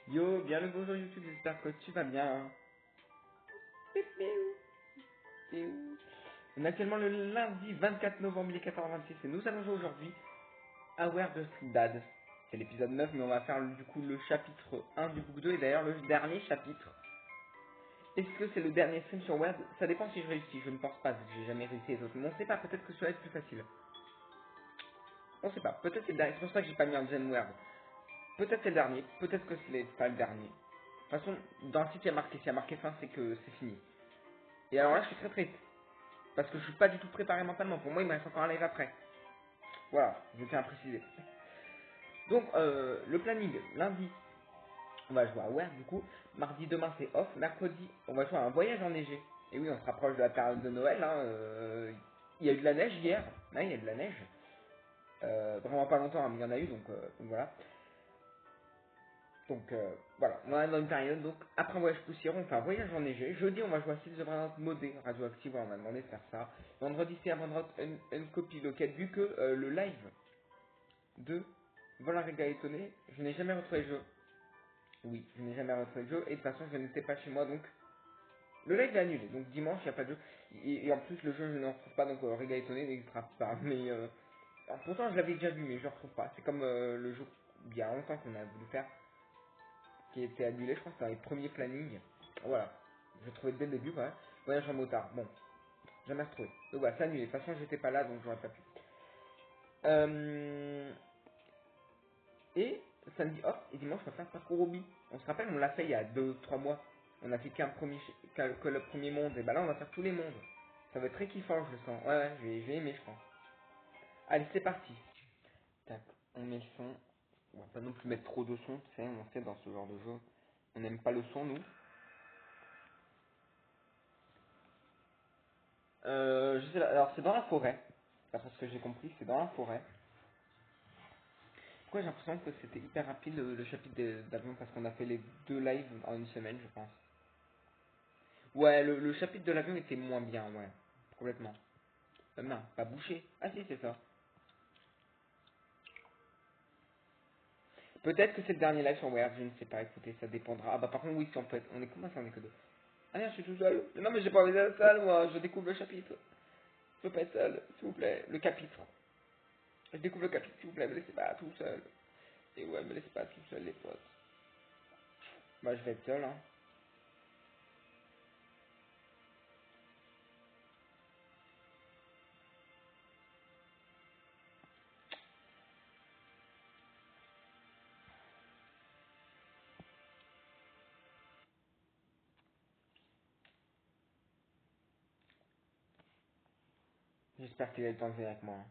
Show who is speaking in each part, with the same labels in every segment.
Speaker 1: Yo, bien le bonjour YouTube, j'espère que tu vas bien. On est actuellement le lundi 24 novembre 1426 et nous allons jouer aujourd'hui Aware de Dad. C'est l'épisode 9 mais on va faire du coup le chapitre 1 du book 2 et d'ailleurs le dernier chapitre. Est-ce que c'est le dernier stream sur Word? Ça dépend si je réussis, je ne pense pas vu que j'ai jamais réussi les autres. Mais on sait pas, peut-être que celui-là est plus facile. On sait pas, peut-être c'est le dernier, c'est pour ça que j'ai pas mis en Gen Word. Peut-être c'est le dernier, peut-être que c'est pas le dernier. De toute façon, dans le site il y a marqué, s'il y a marqué fin c'est que c'est fini. Et alors là je suis très triste. Parce que je suis pas du tout préparé mentalement. Pour moi, il me reste encore un live après. Voilà, je tiens à préciser. Donc, le planning, lundi, on va jouer à Where du coup. Mardi, demain, c'est off. Mercredi, on va jouer à un voyage enneigé. Et oui, on se rapproche de la période de Noël. Hein. Il y a eu de la neige hier. Ouais, il y a eu de la neige. Vraiment pas longtemps, hein, mais il y en a eu, donc voilà. Donc voilà, on est dans une période, donc après un voyage poussiéreux, on fait un voyage enneigé. Jeudi, on va jouer à Seeds of Radiant modé, radioactive, voilà, on m'a demandé de faire ça. Vendredi, c'est Abandoned Copy Local, vu que le live de Volarega étonné, je n'ai jamais retrouvé le jeu. Oui, je n'ai jamais retrouvé le jeu, et de toute façon, je n'étais pas chez moi, donc le live est annulé. Donc dimanche, il n'y a pas de jeu. Et en plus, le jeu, je ne le retrouve pas, donc Rega étonné n'existera pas. Mais alors, pourtant, je l'avais déjà vu, mais je ne le retrouve pas. C'est comme le jeu, il y a longtemps qu'on a voulu faire, qui a été annulé, je crois que c'était dans les premiers plannings. Voilà, je l'ai trouvé dès le début, voilà. Voyage en motard, bon, jamais retrouvé. Donc voilà, c'est annulé. De toute façon, j'étais pas là, donc j'aurais pas pu. Euh, Et samedi off et dimanche on va faire parcours hobby. On se rappelle, on l'a fait il y a 2 3 mois. On a fait que le premier monde. Et bah là on va faire tous les mondes. Ça va être très kiffant, je le sens. Ouais, ouais, je vais aimer je pense. Allez, c'est parti. Tac, on met le son. On va pas non plus mettre trop de son, tu sais, on sait dans ce genre de jeu. On n'aime pas le son nous. Je sais, alors c'est dans la forêt. D'après ce que j'ai compris, c'est dans la forêt. Pourquoi j'ai l'impression que c'était hyper rapide le chapitre d'avion parce qu'on a fait les 2 lives en une semaine je pense. Ouais, le chapitre de l'avion était moins bien, ouais. Complètement. Non, pas bouché. Ah si, c'est ça. Peut-être que c'est le dernier live sur Word, je ne sais pas, écoutez, ça dépendra. Ah bah par contre, oui, si on peut être... On est comment ça, on est que deux? Ah non, je suis tout seul. Non mais j'ai pas envie d'être seul, moi, je découvre le chapitre. Je veux pas être seul, s'il vous plaît. Le chapitre. Je découvre le chapitre, s'il vous plaît, me laissez pas tout seul. Et ouais, me laissez pas tout seul, les potes. Bah je vais être seul, hein. J'espère qu'il a le temps de venir avec moi. Hein.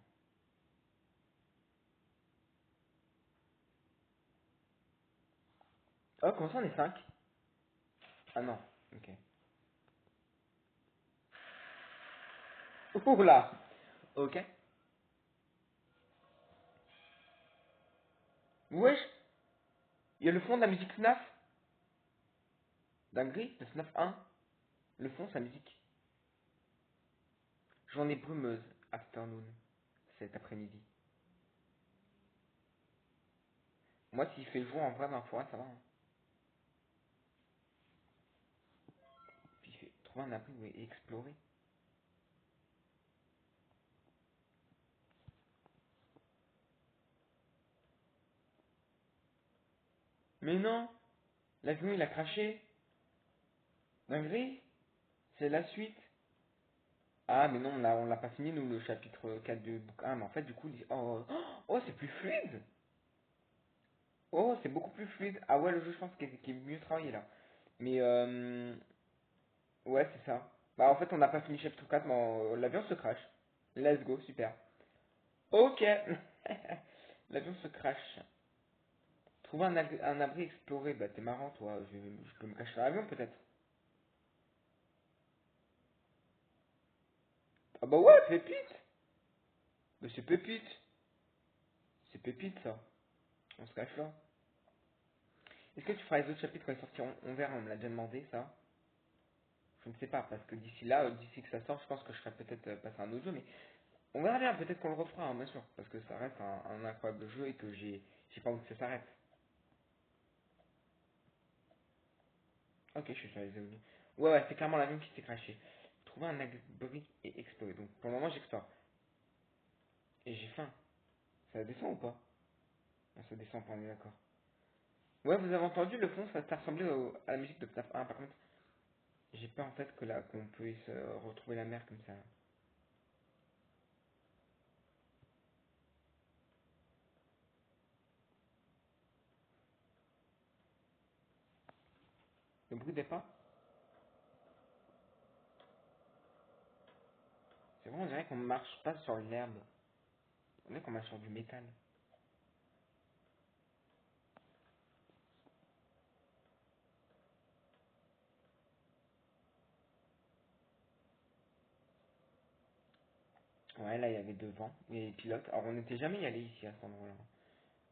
Speaker 1: Oh, comment ça on est 5? Ah non, ok. Oula. Ok. Wesh, il y a le fond de la musique FNAF. Dinguerie, le FNAF 1. Le fond, c'est la musique. Journée brumeuse, afternoon, cet après-midi. Moi, s'il fait jour en vrai dans la forêt, ça va. Hein. Puis il fait trouver un abri où explorer. Mais non, l'avion il a craché. Dinguerie, c'est la suite. Ah, mais non, on l'a pas fini, nous, le chapitre 4 du bouquin. Ah, mais en fait, du coup, oh, oh c'est plus fluide. Oh, c'est beaucoup plus fluide. Ah ouais, le jeu, je pense qu'il est mieux travaillé là. Mais, ouais, c'est ça. Bah, en fait, on n'a pas fini chapitre 4, mais l'avion se crache. Let's go, super. Ok. L'avion se crache. Trouver un abri exploré, bah t'es marrant toi, je peux me cacher dans l'avion peut-être. Ah bah ouais, pépite. Mais c'est pépite. C'est pépite ça. On se cache là. Est-ce que tu feras les autres chapitres quand ils sortiront? On verra, on me l'a déjà demandé ça. Je ne sais pas, parce que d'ici là, d'ici que ça sort, je pense que je serai peut-être passer à un autre jeu, mais on verra bien, peut-être qu'on le refera, hein, bien sûr, parce que ça reste un incroyable jeu et que j'ai pas envie que ça s'arrête. Ok, je suis sur les avions. Ouais, ouais, c'est clairement l'avion qui s'est crashé. Trouver un abri et explorer. Donc pour le moment, j'explore. Et j'ai faim. Ça descend ou pas? Non, ça descend pas, on est d'accord. Ouais, vous avez entendu le fond, ça ressemblait à la musique de FNAF 1. Par contre, j'ai peur en fait que là, qu'on puisse retrouver la mer comme ça. Le bruit des pas, c'est vrai, on dirait qu'on marche pas sur l'herbe. On dirait qu'on marche sur du métal. Ouais, là, il y avait deux vents, et les pilotes. Alors, on n'était jamais y allé ici, à cet endroit-là.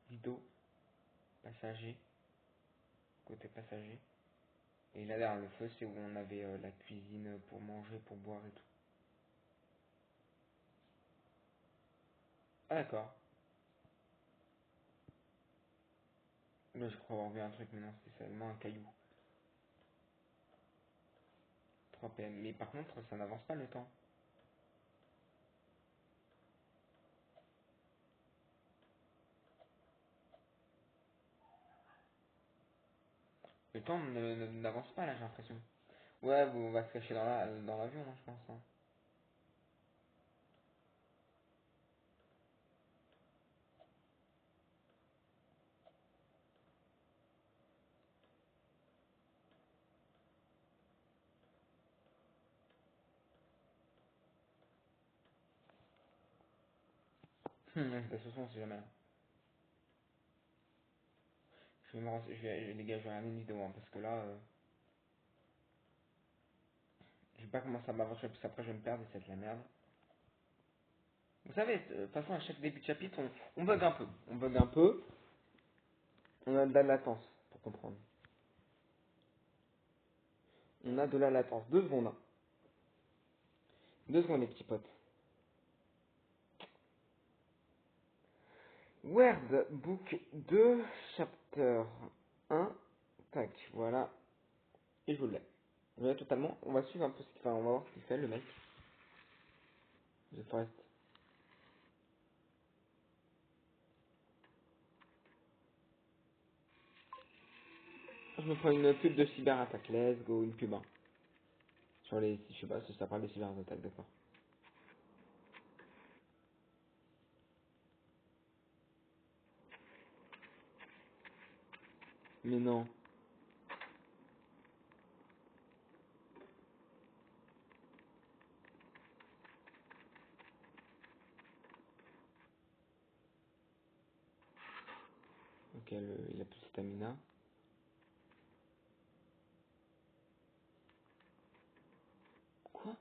Speaker 1: Rideau, passager, côté passager. Et là, derrière le feu, c'est où on avait la cuisine pour manger, pour boire et tout. Ah, d'accord. Là, je crois avoir vu un truc, mais non, c'était seulement un caillou. 3 PM. Mais par contre, ça n'avance pas le temps. Le temps n'avance pas, là, j'ai l'impression. Ouais, on va se cacher dans l'avion, hein, je pense. Hein. De toute façon, on sait jamais. Là. Je vais me les gars, je vais regarder une vidéo, hein, parce que là, je sais pas comment ça m'avancer, parce qu'après, je vais me perdre et c'est de la merde. Vous savez, de toute façon, à chaque début de chapitre, on bug un peu. On bug un peu, on a de la latence, pour comprendre. On a de la latence. 2 secondes, hein. 2 secondes, les petits potes. Word Book 2, Chapter 1. Tac, voilà. Et je vous l'ai. Je l'ai totalement. On va suivre un peu ce qu'il fait. On va voir ce qu'il fait, le mec. The Forest. Je me prends une pub de cyberattaque. Let's go, une pub. Hein. Sur les. Je sais pas si ça parle de cyberattaque, d'accord. Mais non. Ok, il a plus de stamina. Quoi?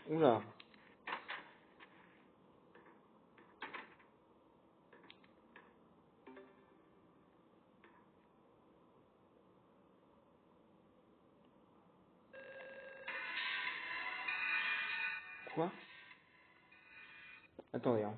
Speaker 1: Oula. Quoi? Attendez, hein.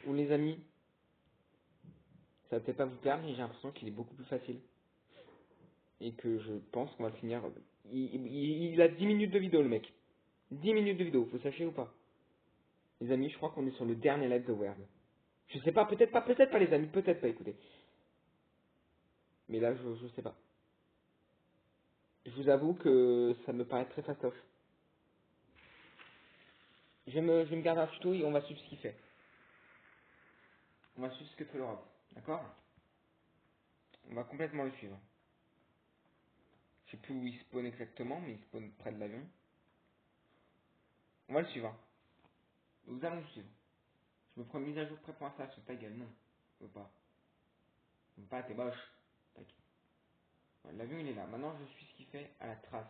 Speaker 1: Ou les amis, ça va peut-être pas vous perdre, mais j'ai l'impression qu'il est beaucoup plus facile. Et que je pense qu'on va finir. Il a 10 minutes de vidéo, le mec. 10 minutes de vidéo, vous sachez ou pas? Les amis, je crois qu'on est sur le dernier live de Word. Je sais pas, peut-être pas les amis, peut-être pas, écoutez. Mais là, je sais pas. Je vous avoue que ça me paraît très fastoche. Je vais me garder un tuto et on va suivre ce qu'il fait. On va suivre ce que fait l'Europe. D'accord? On va complètement le suivre. Je sais plus où il spawn exactement, mais il spawn près de l'avion. On va le suivre. Hein. Nous allons le suivre. Je me prends une mise à jour prêt pour installation. Ta gueule, non. Je veux pas. Je veux pas, t'es moche. Tac. Ouais, l'avion il est là. Maintenant je suis ce qu'il fait à la trace.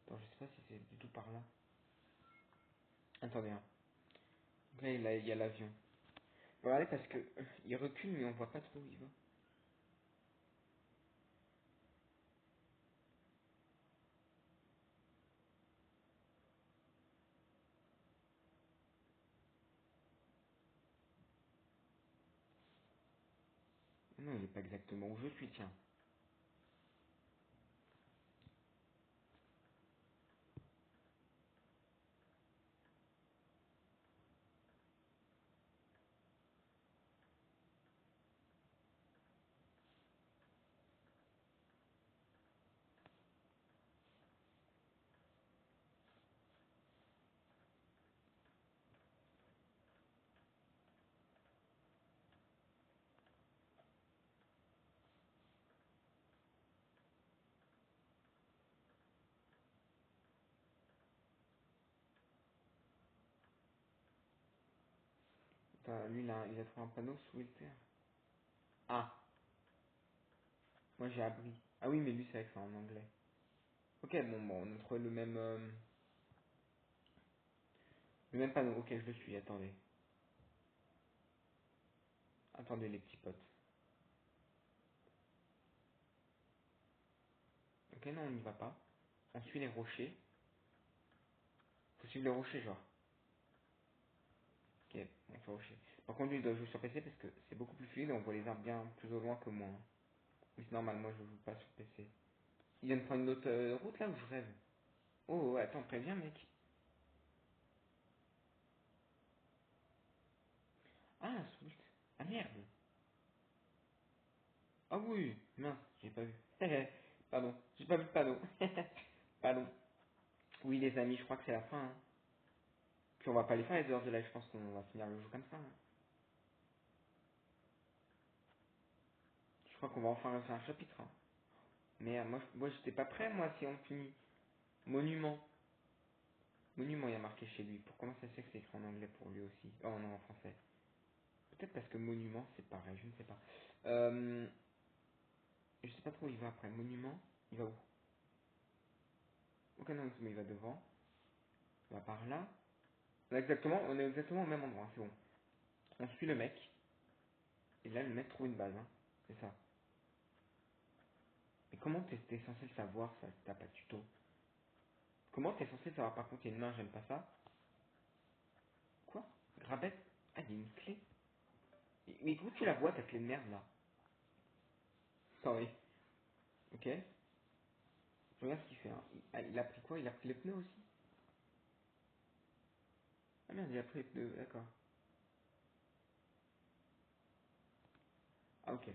Speaker 1: Attends, je sais pas si c'est du tout par là. Attendez, hein. Donc là il y a l'avion. Regardez parce que il recule mais on voit pas trop où il va. Non, il est pas exactement où je suis, tiens. Attends, lui là, il a trouvé un panneau sous le terre. Ah, moi j'ai abri. Ah oui, mais lui c'est avec ça en anglais. Ok, bon, on a trouvé le même panneau. Ok, je le suis, attendez. Attendez les petits potes. Ok, non, on n'y va pas. On suit les rochers. Faut suivre les rochers, genre. Ok, on fait rocher. Par contre, lui, il doit jouer sur PC parce que c'est beaucoup plus fluide et on voit les arbres bien plus au loin que moi. Oui, c'est normal, moi je joue pas sur PC. Il vient de prendre une autre route là où je rêve. Oh, ouais, attends, préviens, mec. Ah, Swift. Ah merde. Ah oui, mince, j'ai pas vu. Pardon, j'ai pas vu le panneau. Pardon. Oui, les amis, je crois que c'est la fin. Hein. Puis on va pas les faire les heures de live, je pense qu'on va finir le jeu comme ça. Hein. Je crois qu'on va enfin refaire un chapitre. Hein. Mais moi j'étais pas prêt, moi, si on finit. Monument. Monument, il y a marqué chez lui. Pour comment ça se fait que c'est écrit en anglais pour lui aussi? Oh non, en français. Peut-être parce que monument, c'est pareil, je ne sais pas. Je sais pas trop où il va après. Monument, il va où? Ok, non, mais il va devant. Il va par là. On est exactement au même endroit, c'est bon. On suit le mec. Et là, le mec trouve une base, hein. C'est ça. Mais comment t'es censé le savoir, ça, si t'as pas de tuto? Comment t'es censé le savoir? Par contre, il y a une main, j'aime pas ça. Quoi? Grabette? Ah, il y a une clé. Mais où tu la vois, ta clé de merde, là? Sorry. Ok. Je regarde ce qu'il fait. Hein. Il a pris quoi? Il a pris les pneus aussi? Ah merde, il a pris les pneus, d'accord. Ah ok.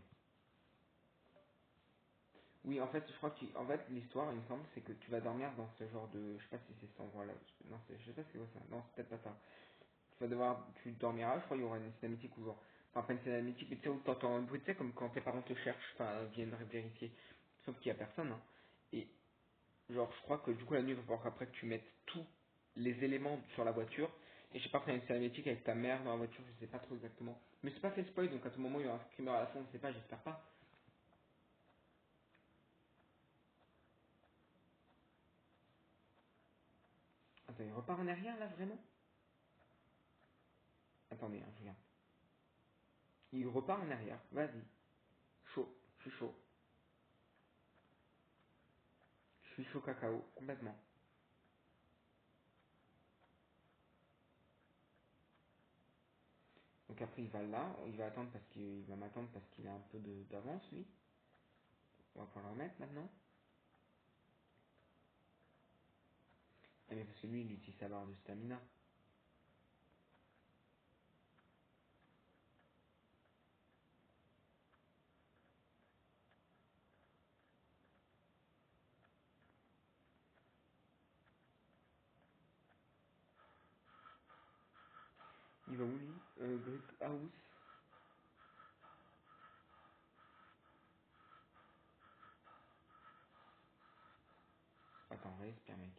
Speaker 1: Oui, en fait, je crois que en fait, l'histoire, il me semble, c'est que tu vas dormir dans ce genre de... Je sais pas si c'est cet endroit-là. Non, je sais pas si c'est quoi ça. Non, c'est peut-être pas ça. Tu dormiras, je crois qu'il y aura une cinématique ou genre... Enfin, pas une cinématique, mais tu sais, où t'entends un bruit, tu sais, comme quand tes parents te cherchent, enfin, viennent vérifier. Sauf qu'il y a personne, hein. Et genre, je crois que du coup, la nuit, il va falloir qu'après que tu mettes tous les éléments sur la voiture. Et je sais pas, faire une cinématique avec ta mère dans la voiture, je sais pas trop exactement. Mais c'est pas fait spoil, donc à tout moment, il y aura un screamer à la fin, on sait pas, j'espère pas. Attends, il repart en arrière, là, vraiment? Attendez, hein, je regarde. Il repart en arrière, vas-y. Chaud, je suis chaud. Je suis chaud cacao, complètement. Donc après il va là, il va attendre parce qu'il va m'attendre parce qu'il a un peu d'avance lui. On va pouvoir le remettre maintenant. Ah, mais parce que lui il utilise sa barre de stamina. Il va où lui Brick House. Attends, respire mec.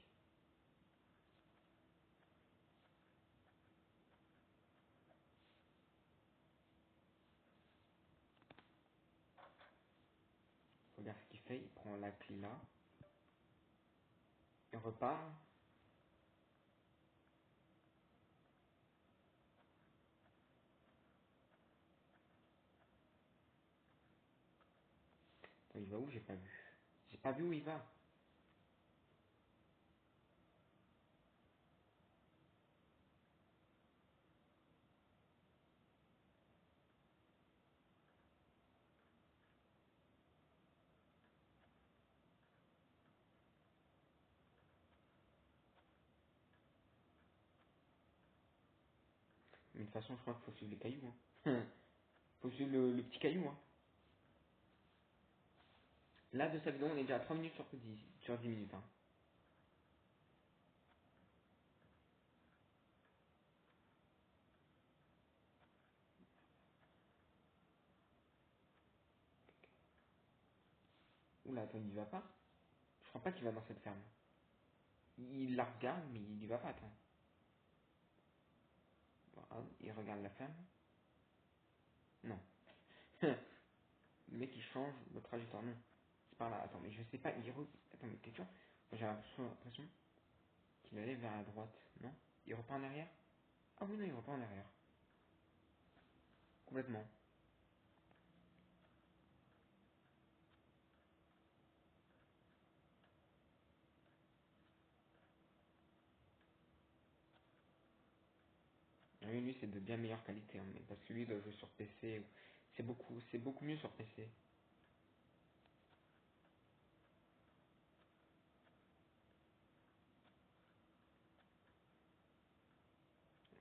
Speaker 1: Regarde ce qu'il fait, il prend la clé là. Il repart. Attends, il va où? J'ai pas vu. J'ai pas vu où il va. Mais de toute façon je crois qu'il faut suivre les cailloux. Hein. Faut suivre le petit caillou. Hein. Là de sa vidéo on est déjà à 3 minutes sur 10 minutes. Hein. Oula attends il y va pas. Je crois pas qu'il va dans cette ferme. Il la regarde mais il y va pas attends. Bon, ah, il regarde la ferme. Non. Le mec il change de trajectoire. Non. C'est par là. Attends mais je sais pas. Attends mais question. J'ai l'impression qu'il allait vers la droite. Non. Il repart en arrière. Ah oui non il repart en arrière. Complètement. Ah oui, lui, c'est de bien meilleure qualité, hein, mais parce que lui, il doit jouer sur PC. C'est beaucoup mieux sur PC.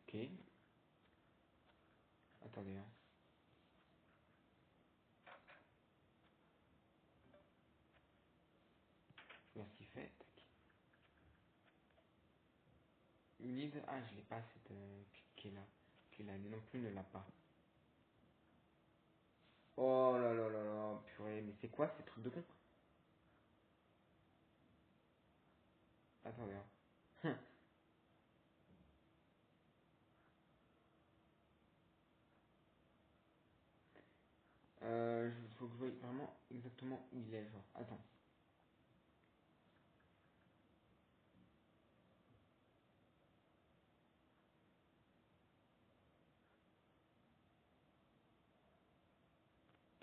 Speaker 1: Ok. Attendez, hein. Je vois ce qu'il fait. Tac. Unid, ah, je l'ai pas, cette qui est là. Qui est là, lui non plus ne l'a pas. Oh là là là là, purée, mais c'est quoi ces trucs de con? Attendez, hein. Faut que je voie vraiment exactement où il est, genre. Attends.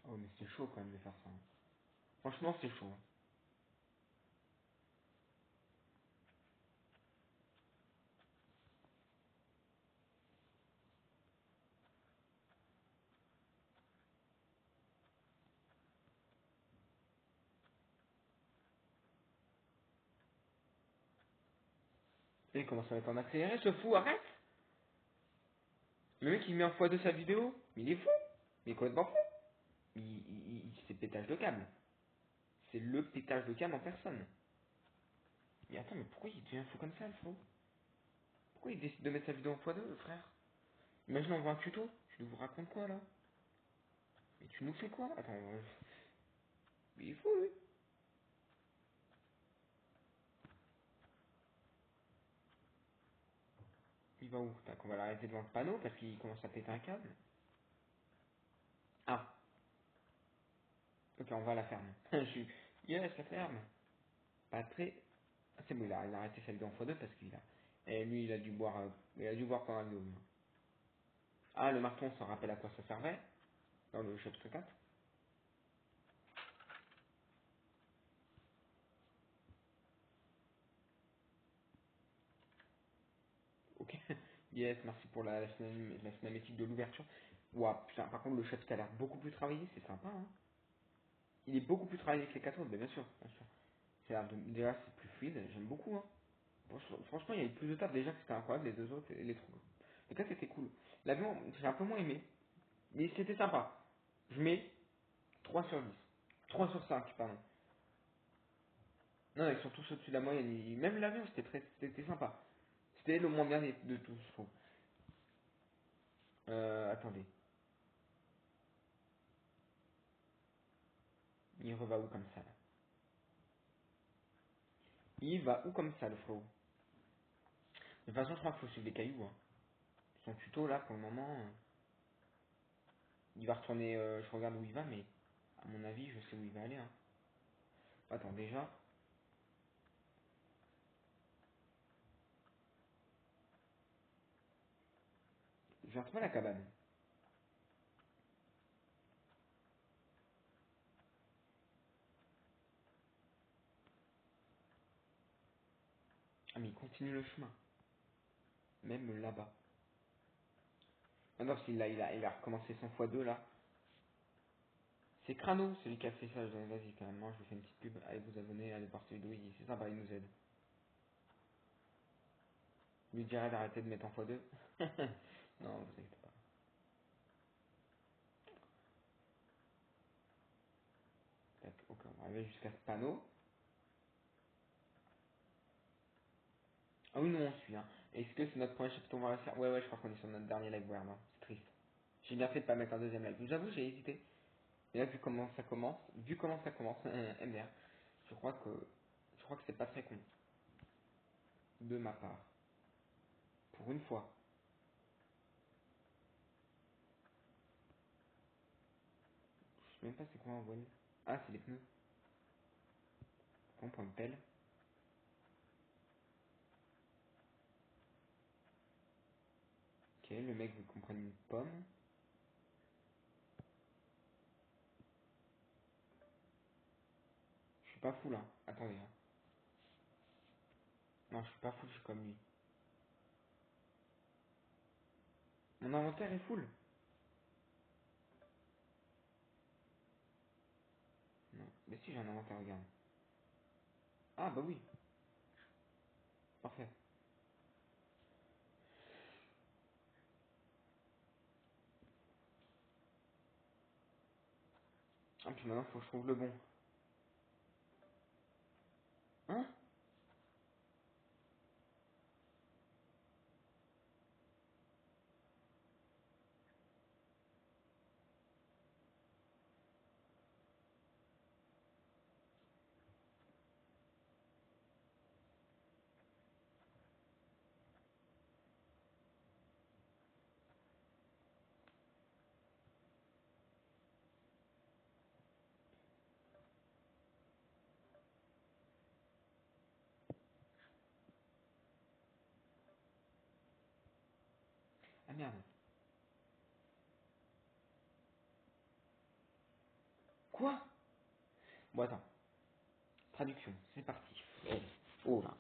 Speaker 1: Oh, mais c'est chaud quand même de faire ça. Hein. Franchement, c'est chaud. Hein. Et il commence à mettre en accéléré, ce fou, arrête! Le mec, il met en x2 sa vidéo. Mais il est fou! Mais il est complètement fou! C'est pétage de câble. C'est le pétage de câble en personne. Mais attends, mais pourquoi il devient fou comme ça, le fou? Pourquoi il décide de mettre sa vidéo en x2, le frère? Imagine, on voit un tuto. Tu nous racontes quoi, là? Mais tu nous fais quoi? Attends, il est fou, lui. Il va où? Tac, on va l'arrêter devant le panneau parce qu'il commence à péter un câble. Ah, ok, on va à la ferme. Je suis... Yes, la ferme. Pas très... Ah, c'est bon, il a arrêté sa vidéo en x2 parce qu'il a... Et lui, il a dû boire pendant la vidéo. Ah, le marteau, on s'en rappelle à quoi ça servait dans le chapitre 4. Ok. Yes, merci pour la cinématique de l'ouverture. Ouah, putain, par contre, le chapitre a l'air beaucoup plus travaillé, c'est sympa, hein. Il est beaucoup plus travaillé que les 4 autres, mais bien sûr, bien sûr. Déjà, c'est plus fluide, j'aime beaucoup, hein. Franchement, il y a eu plus de taf déjà que c'était incroyable, les deux autres, et les trois. Les cas, c'était cool. L'avion, j'ai un peu moins aimé, mais c'était sympa. Je mets 3 sur 10. 3 sur 5, pardon. Non, ils sont tous au-dessus de la moyenne. Même l'avion, c'était sympa. C'était le moins bien de tous, je trouve. Attendez. Il va où comme ça, là? Il va où comme ça, le frérot? De toute façon, je crois qu'il faut suivre les cailloux, hein. Son tuto, là, pour le moment, il va retourner, je regarde où il va, mais à mon avis, je sais où il va aller, hein. Attends, déjà, je vais retrouver la cabane. Ah, mais il continue le chemin. Même là-bas. Ah non, parce qu'il a recommencé son x2, là. C'est Crano, celui qui a fait ça. Vas-y, quand même, moi, je vous fais une petite pub. Allez vous abonner, allez voir vidéo, c'est sympa, il nous aide. Je lui dirais d'arrêter de mettre en x2. Non, vous inquiétez pas. Tac, ok, on va arriver jusqu'à ce panneau. Ah oui, nous on suit, hein. Est-ce que c'est notre premier chapitre qu'on va faire? Ouais, je crois qu'on est sur notre dernier live web, hein. C'est triste. J'ai bien fait de pas mettre un deuxième live. J'avoue, j'ai hésité. Mais là, vu comment ça commence, MDR, je crois que, c'est pas très con. De ma part. Pour une fois. Je sais même pas c'est quoi un well. Ah, c'est les pneus. On prend une pelle. Ok, le mec veut qu'on prenne une pomme. Je suis pas fou là. Attendez, hein. Non, je suis pas fou, je suis comme lui. Mon inventaire est full. Non, mais si j'ai un inventaire, regarde. Ah bah oui, parfait. Ah puis maintenant faut que je trouve le bon. Hein? Ah merde. Quoi? Bon attends, traduction, c'est parti. Oh, oh là.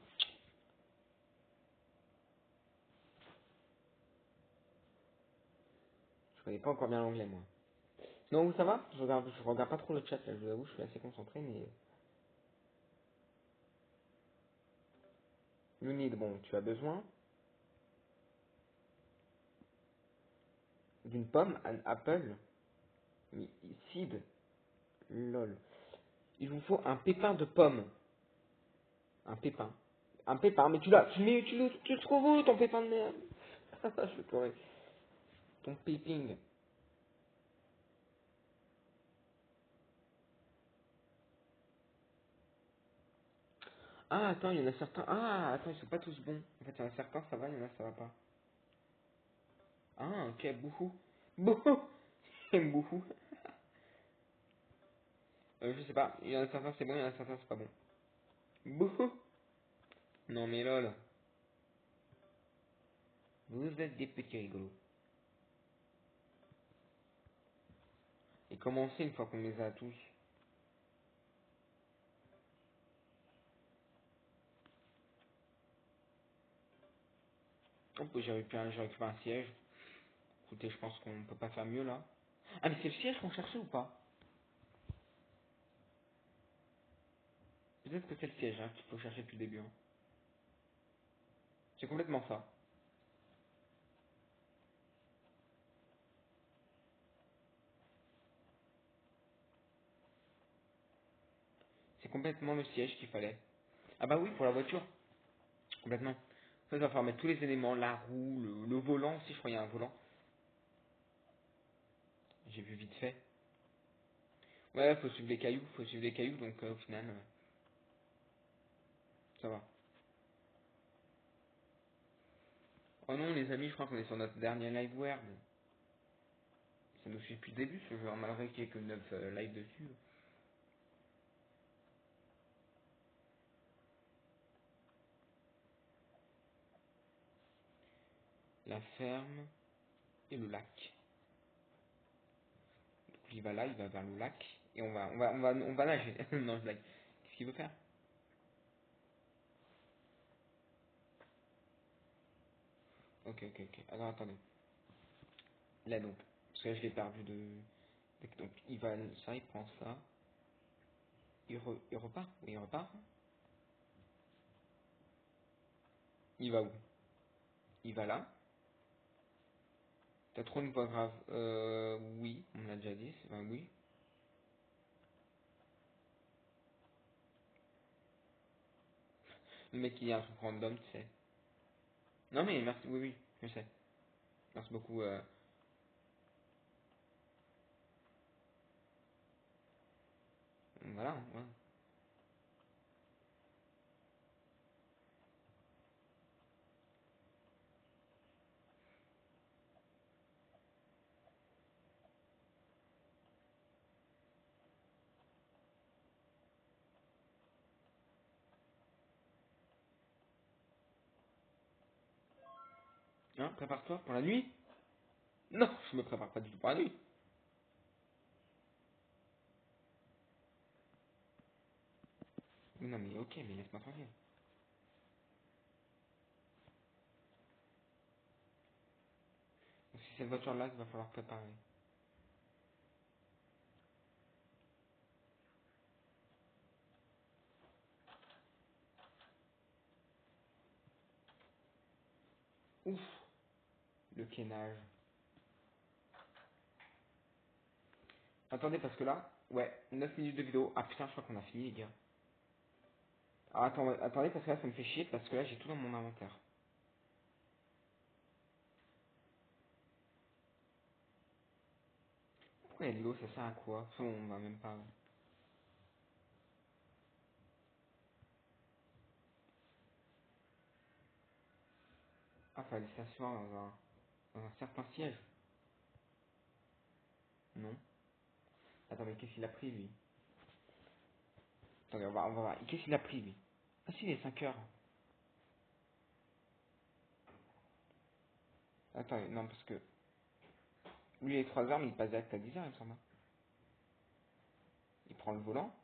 Speaker 1: Je connais pas encore bien l'anglais moi. Non, ça va? Je regarde pas trop le chat là, je vous avoue, je suis assez concentré, mais. You need, bon, tu as besoin d'une pomme, un apple, seed, lol. Il vous faut un pépin de pomme. Un pépin. Un pépin, mais tu le trouves où ton pépin de merde? Je vais pleurer. Ton péping. Ah, attends, il y en a certains. Ah, attends, ils sont pas tous bons. En fait, il y en a certains, ça va, il y en a, ça va pas. Ah, ok, bouhou. Bouhou. Bouhou. Je sais pas, il y en a certains, c'est bon, il y en a certains, c'est pas bon. Bouhou. Non, mais lol. Vous êtes des petits rigolos. Et comment on sait une fois qu'on les a tous? question, j'ai récupéré un siège. Écoutez, je pense qu'on peut pas faire mieux là. Ah, mais c'est le siège qu'on cherchait ou pas? Peut-être que c'est le siège hein, qu'il faut chercher depuis le début. Hein. C'est complètement ça. C'est complètement le siège qu'il fallait. Ah bah oui, pour la voiture. Complètement. Ça, il va falloir mettre tous les éléments, la roue, le volant aussi, je crois qu'il y a un volant. J'ai vu vite fait. Ouais, faut suivre les cailloux, donc au final, ça va. Oh non, les amis, je crois qu'on est sur notre dernier live Word. Ça nous suit depuis le début, ce jeu, malgré qu'il n'y ait que 9 lives dessus. La ferme et le lac. Donc il va là, il va vers le lac, et on va nager. Non, je blague. Qu'est-ce qu'il veut faire? Ok. Alors attendez. Là donc, parce que là je l'ai perdu de... Donc il va ça, il prend ça, il repart. Oui, il repart. Il va où? Il va là. T'as trop une voix grave. Oui, on l'a déjà dit, c'est un oui. Le mec il est un truc random, tu sais. Non mais merci, oui, je sais. Merci beaucoup. Voilà, ouais. Hein, prépare-toi pour la nuit? Non, je me prépare pas du tout pour la nuit. Non mais ok, mais laisse-moi tranquille. Donc, si cette voiture-là, il va falloir préparer. Ouf, le kénage. Attendez, parce que là, ouais, 9 minutes de vidéo. Ah putain, je crois qu'on a fini, les gars. Ah, attendez, parce que là, ça me fait chier, parce que là, j'ai tout dans mon inventaire. Pourquoi il y a de l'eau, ça sert à quoi? On va même pas... Ah, fallait s'asseoir dans un certain siège. Non. Attends, mais qu'est-ce qu'il a pris, lui? Attendez, on va voir. Qu'est-ce qu'il a pris, lui? Ah si, il est 5 heures. Attends, non, parce que... Lui, il est 3 heures, mais il passe direct à 10 heures, il me semble. Il prend le volant.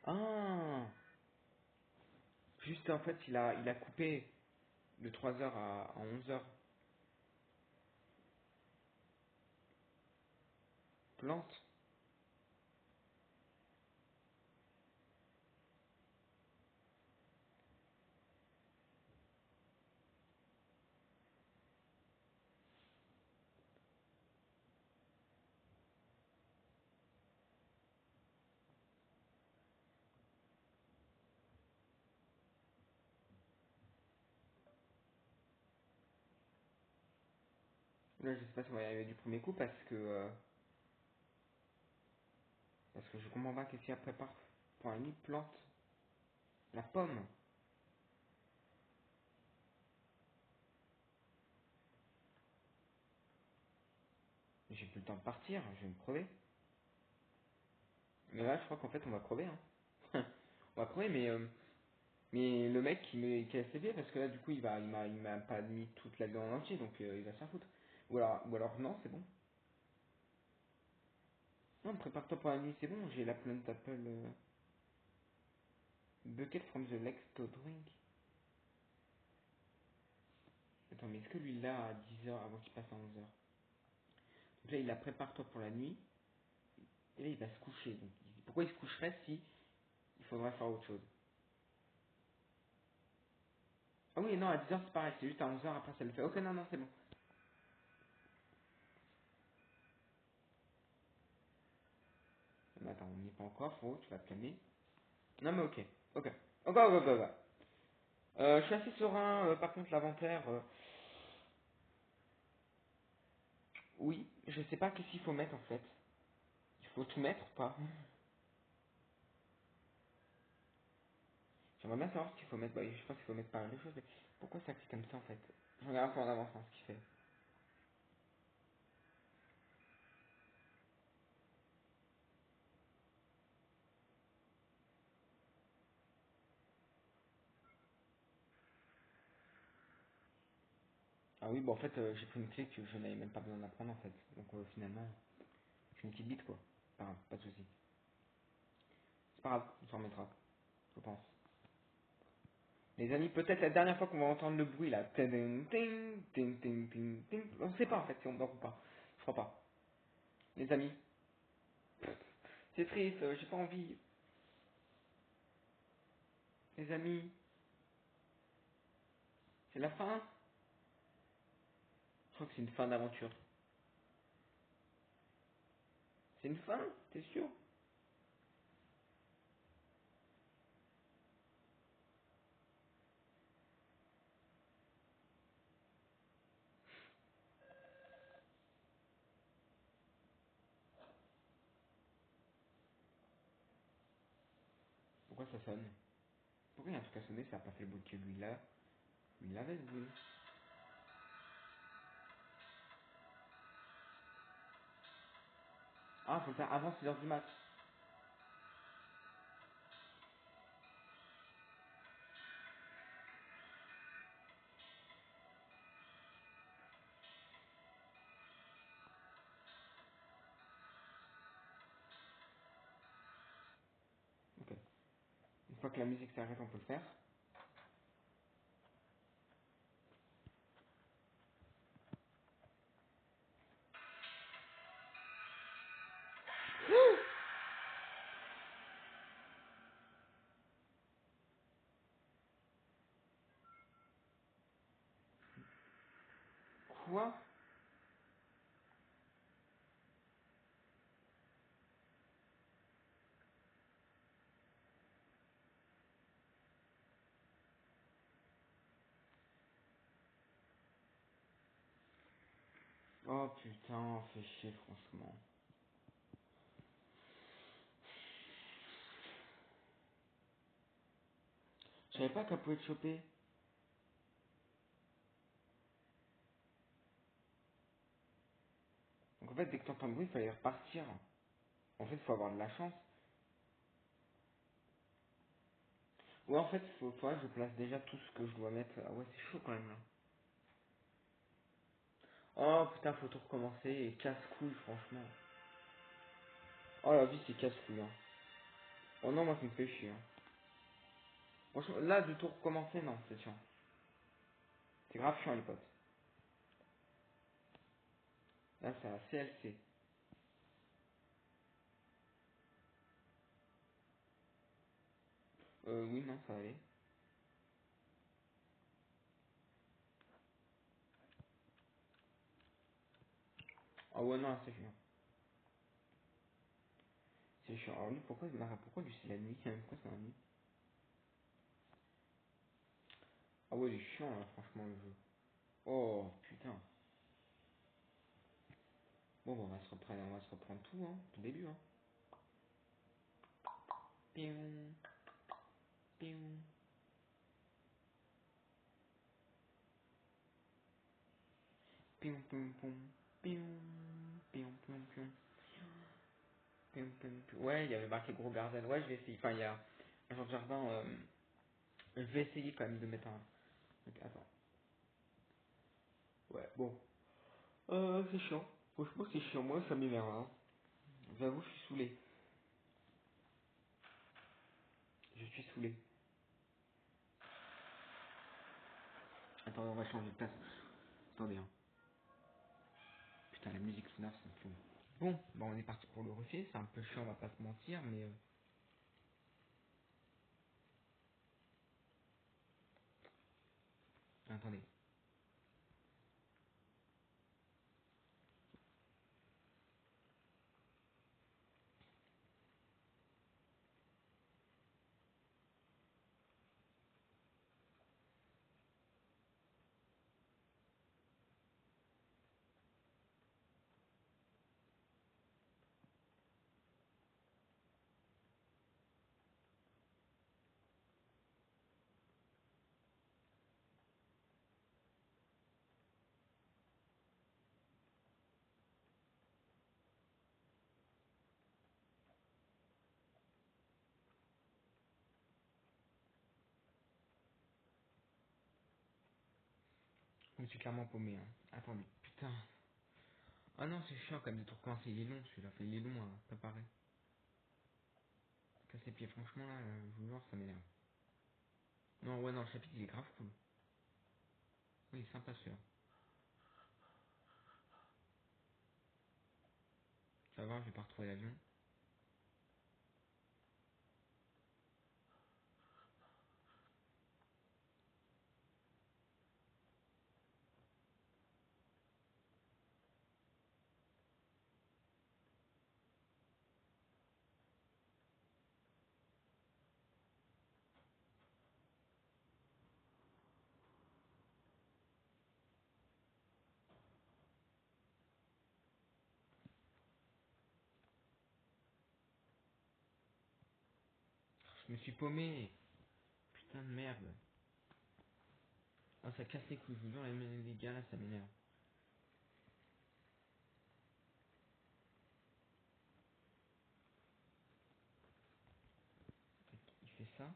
Speaker 1: Ah, juste en fait, il a coupé de 3 heures à 11 heures. Plante. Là, je sais pas si on va y arriver du premier coup parce que je comprends pas qu'est-ce qu'il y a prépare pour un nid de plante. La pomme. J'ai plus le temps de partir, je vais me crever. Mais là, je crois qu'en fait, on va crever, hein. On va crever, mais le mec qui a STP, parce que là, du coup, il m'a pas mis toute la viande en entier, donc il va s'en foutre. Ou alors non, c'est bon. Non, prépare-toi pour la nuit, c'est bon, j'ai la Plant Apple Bucket from the Lex to Drink. Attends, mais est-ce que lui là à 10h avant qu'il passe à 11h? Donc là, il la prépare-toi pour la nuit, et là, il va se coucher. Donc, pourquoi il se coucherait si il faudrait faire autre chose? Ah oui, non, à 10h c'est pareil, c'est juste à 11h après ça le fait. Ok, non, non, c'est bon. Mais attends, on n'y est pas encore, frérot, tu vas te calmer. Non, mais ok, ok. Ok, ok, ok, ok. Je suis assez serein, par contre, l'inventaire, oui, je sais pas qu'est-ce qu'il faut mettre en fait. Il faut tout mettre ou pas? J'aimerais bien savoir ce qu'il faut mettre. Bah, je pense qu'il faut mettre pas mal de choses, mais pourquoi ça clique comme ça en fait? Je regarde un peu en avance hein, ce qu'il fait. Ah oui, bon en fait, j'ai pris une clé que je n'avais même pas besoin d'apprendre en fait. Donc finalement, je suis une petite bite quoi. Pas grave, pas de soucis. C'est pas grave, on s'en remettra, je pense. Les amis, peut-être la dernière fois qu'on va entendre le bruit là. Ting, ting, ting, ting, ting, ting. On sait pas en fait si on dort ou pas. Je crois pas. Les amis, c'est triste, j'ai pas envie. Les amis, c'est la fin. Je crois que c'est une fin d'aventure. C'est une fin, t'es sûr? Pourquoi ça sonne? Pourquoi il y a un truc à sonner, ça a pas fait le bruit que lui là? Lui l'avait le bruit. Ah, faut le faire avant 6h du mat. Ok. Une fois que la musique s'arrête, on peut le faire. Quoi? Oh putain, fait chier franchement. Je savais pas qu'elle pouvait te choper. Donc en fait, dès que t'entends le bruit, il fallait repartir. En fait, faut avoir de la chance. Ouais, en fait, faudrait que je place déjà tout ce que je dois mettre. Ah ouais, c'est chaud quand même là. Oh putain, faut tout recommencer et casse-couille, franchement. Oh la vie, c'est casse-couille. Hein. Oh non, moi, ça me fait chier. Hein. Franchement, là, du tout recommencer, non, c'est chiant. C'est grave chiant, les potes. Là, c'est à CLC. Oui, non, ça va aller. Ah ouais, non, c'est chiant. C'est chiant. Alors lui, pourquoi lui c'est la nuit quand même? Pourquoi c'est la nuit? Ah ouais, il est chiant là, franchement, le jeu. Oh, putain. Bon, on va se reprendre tout, hein, tout début, hein. Pium, pium, pium, pium, pium, pium, pium, pium, pium, pium, pium, pium. Ouais, il y avait marqué gros garden. Ouais, je vais essayer. Enfin, il y a un genre de jardin. Je vais essayer quand même de mettre un. Ok, attends. Ouais, bon. C'est chiant. Franchement, c'est chiant. Moi, ça m'énerve. Hein. J'avoue, je suis saoulé. Je suis saoulé. Attendez, on va changer de place. Attendez, hein. Putain, la musique FNAF, ça me fume. Bon, bah on est parti pour le refait. C'est un peu chiant, on va pas se mentir, mais... Attendez. Je me suis clairement paumé, hein. Attendez. Putain. Ah non, c'est chiant quand même de tout recommencer. Il est long celui-là. Enfin, il est long à préparer. Casse les pieds, franchement là, je vous jure, ça m'énerve. Non, ouais, non, le chapitre il est grave cool. Oui, il est sympa celui-là. Ça va, je vais pas retrouver l'avion. Je me suis paumé. Putain de merde. Ah, ça casse les couilles, je vous jure, les gars là, ça m'énerve. Il fait ça.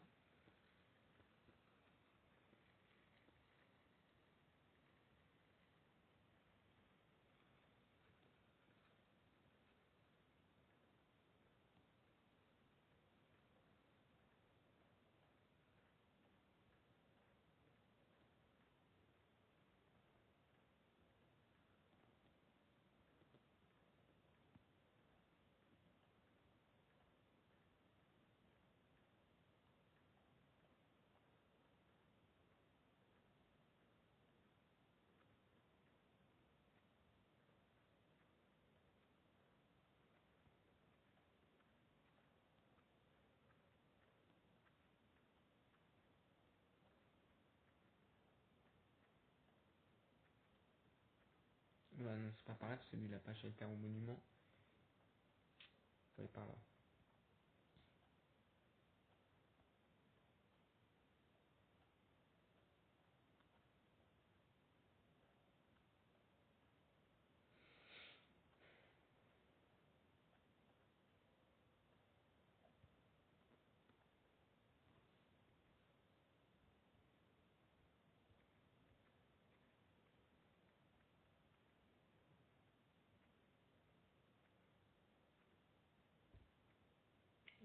Speaker 1: Ouais, non, c'est pas pareil, celui de la page alter au monument. Faut aller par là.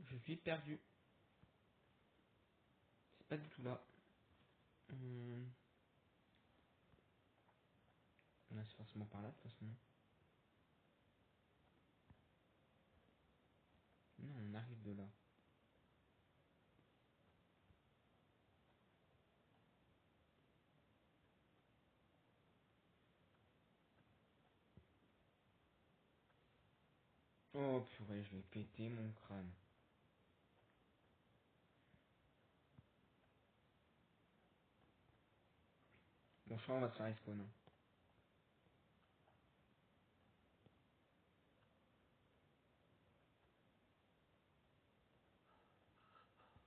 Speaker 1: Je suis perdu. C'est pas du tout là. Hum... Là, c'est forcément par là, de toute façon. Non, on arrive de là. Oh purée, je vais péter mon crâne. Bon, je crois qu'on va se faire respawn. Hein.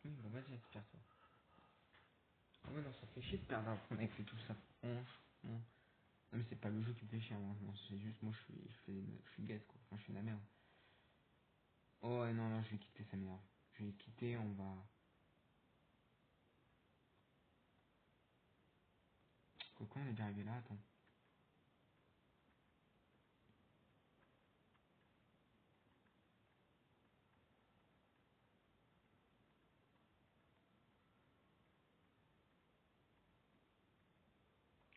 Speaker 1: Oui, bon, vas-y, récupère-toi. Ah ouais, non, ça fait chier de perdre un avec fait tout ça. Non. Non, mais c'est pas le jeu qui me fait chier, hein. Non, c'est juste moi, je suis gaz, quoi. Enfin, je suis de la merde. Oh, ouais, non, je vais quitter, ça m'énerve. Je vais quitter, on va... Pourquoi on est déjà arrivé là, attends.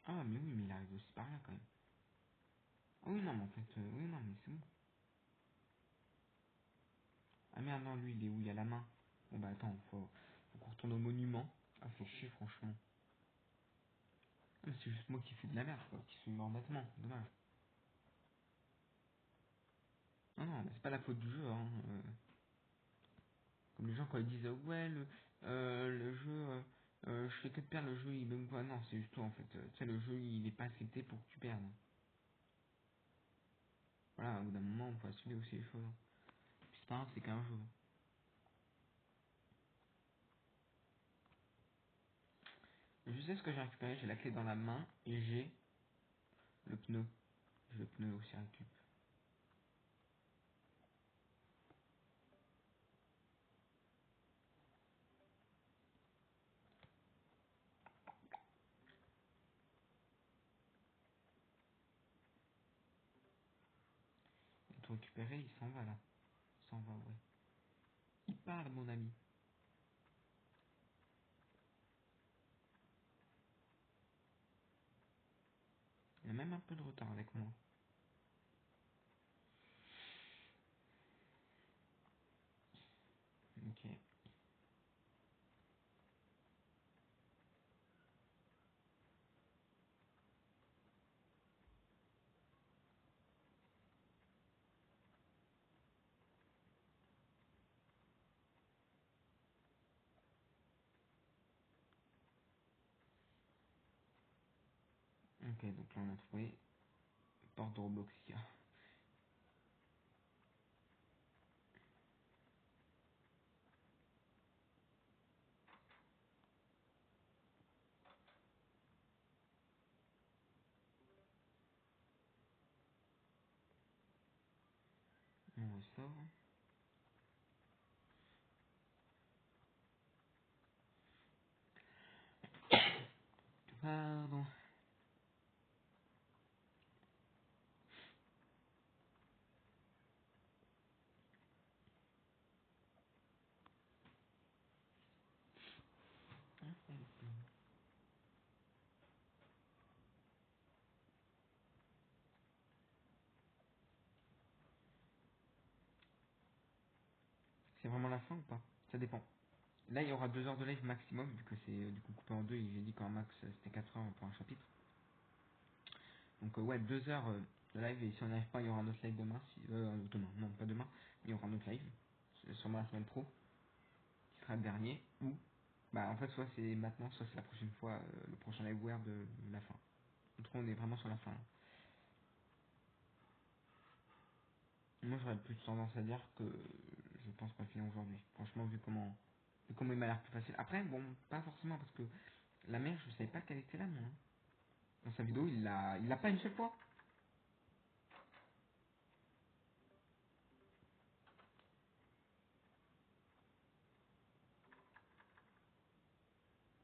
Speaker 1: Ah, mais oui, mais il arrive aussi par là quand même. Ah oui, non, mais en fait, oui, non, mais c'est bon. Ah merde, non, lui, il est où? Il a la main. Bon, bah attends, faut qu'on retourne au monument. Ah, faut chier, franchement. Ah, mais c'est juste moi qui fais de la merde, quoi, qui suis mort bêtement, dommage. Non, non, mais c'est pas la faute du jeu, hein. Comme les gens, quand ils disent, ouais, le jeu, je fais que de perdre, le jeu, il me quoi. Non, c'est juste toi, en fait. Tu sais, le jeu, il est pas accepté pour que tu perdes. Voilà, au bout d'un moment, on peut assumer aussi les choses. Puis c'est pas grave, c'est qu'un jeu. Je sais ce que j'ai récupéré, j'ai la clé dans la main et j'ai le pneu. J'ai le pneu aussi récup. Il a tout récupéré, il s'en va là. Il s'en va, ouais. Il part, mon ami. Il a même un peu de retard avec moi. Ok. Ok, donc là on a trouvé porte de Robloxia. On ressort. Pardon. C'est vraiment la fin ou pas? Ça dépend. Là il y aura 2 heures de live maximum, vu que c'est du coup coupé en deux et j'ai dit qu'en max c'était 4 heures pour un chapitre. Donc ouais, 2 heures de live, et si on n'arrive pas, il y aura un autre live demain. Si, demain, non pas demain, mais il y aura un autre live, sûrement la semaine pro, qui sera le dernier, ou, bah en fait, soit c'est maintenant, soit c'est la prochaine fois, le prochain liveware de la fin. En tout cas, on est vraiment sur la fin. Là. Moi, j'aurais plus tendance à dire que je pense pas finir aujourd'hui. Franchement, vu comment il m'a l'air plus facile. Après, bon, pas forcément, parce que la mère, je savais pas qu'elle était là, moi. Hein. Dans sa vidéo, il l'a pas une seule fois.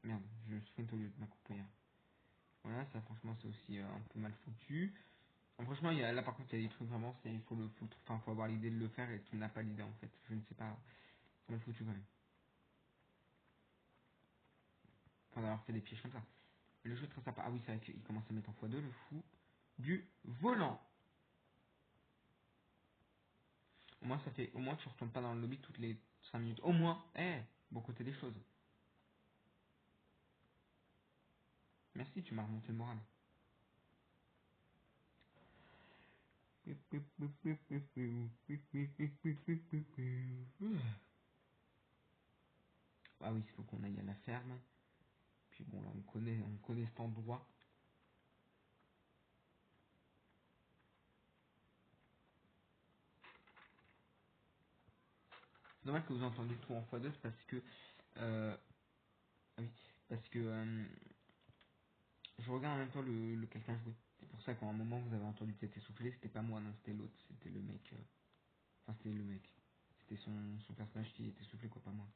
Speaker 1: Merde, je sprint au lieu de ma couper. Voilà, ça franchement c'est aussi un peu mal foutu. Bon, franchement, là par contre il y a des trucs vraiment, enfin, faut avoir l'idée de le faire et tu n'as pas l'idée en fait. Je ne sais pas, c'est mal foutu quand même. Enfin d'avoir fait des pièges comme ça. Mais le jeu est très sympa. Ah oui, c'est vrai qu'il commence à mettre en x2 le fou du volant. Au moins ça fait, au moins tu retournes pas dans le lobby toutes les 5 minutes. Au moins, bon côté des choses. Merci, tu m'as remonté le moral. Ah oui, il faut qu'on aille à la ferme. Puis bon là on connaît cet endroit. C'est dommage que vous entendiez tout en x2, c'est parce que ah oui, parce que je regarde en même temps le quelqu'un jouer. C'est pour ça qu'à un moment vous avez entendu peut-être essoufflé, c'était pas moi, non, c'était l'autre, c'était le mec. Enfin, c'était le mec. C'était son personnage qui était essoufflé, quoi, pas moi,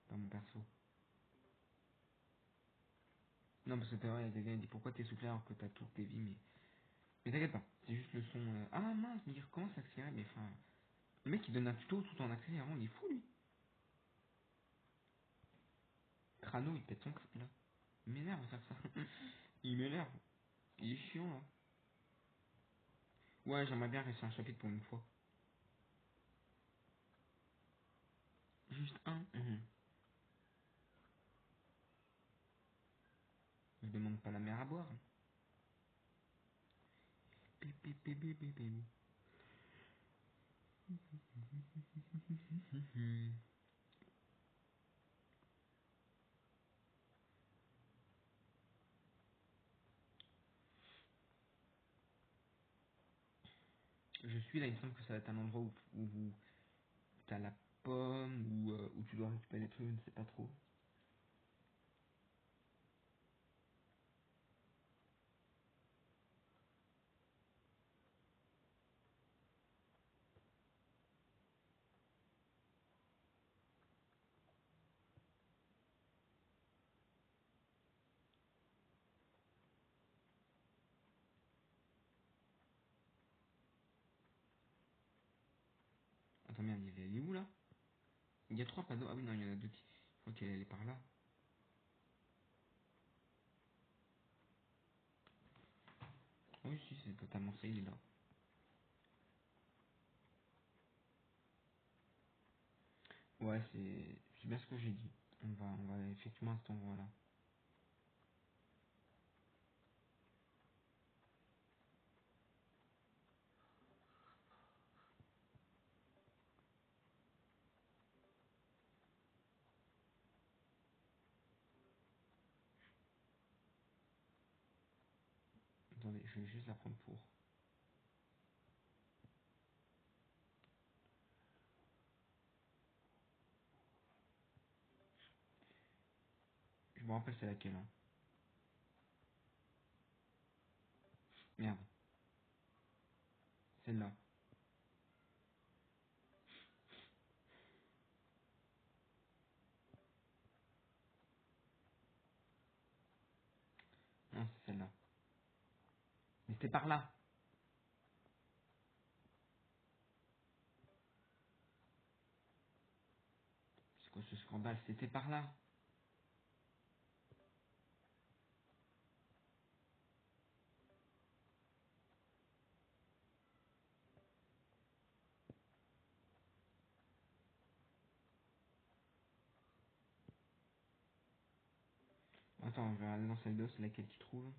Speaker 1: pas mon perso. Non, parce que t'as vrai, il y a quelqu'un qui dit pourquoi t'es essoufflé alors que t'as toutes tes vies, mais t'inquiète pas, c'est juste le son. Ah mince, mais il recommence à accélérer, mais enfin. Le mec il donne un tuto tout en accélérant, il est fou lui. Crano il pète son crâne là. Il m'énerve de faire ça. Il m'énerve. Il est chiant là. Ouais, j'aimerais bien rester un chapitre pour une fois. Juste un. Je demande pas la mer à boire. Pi, pi, pi, pi, pi. Je suis là, il me semble que ça va être un endroit où t'as la pomme, où tu dois récupérer des trucs, je ne sais pas trop. Attends, merde, elle est où là? Il y a trois panneaux. Ah oui, non, il y en a deux qui. Je crois qu'elle est par là. Oui, si, c'est totalement ça, il est là. Ouais, c'est bien ce que j'ai dit. On va effectivement à cet endroit-là. Attendez, je vais juste la prendre pour. Je me rappelle c'est laquelle, hein. Merde, celle-là. Non, c'est celle-là. Mais c'était par là. C'est quoi ce scandale? C'était par là. Attends, je vais regarder dans celle-là, c'est laquelle tu trouves.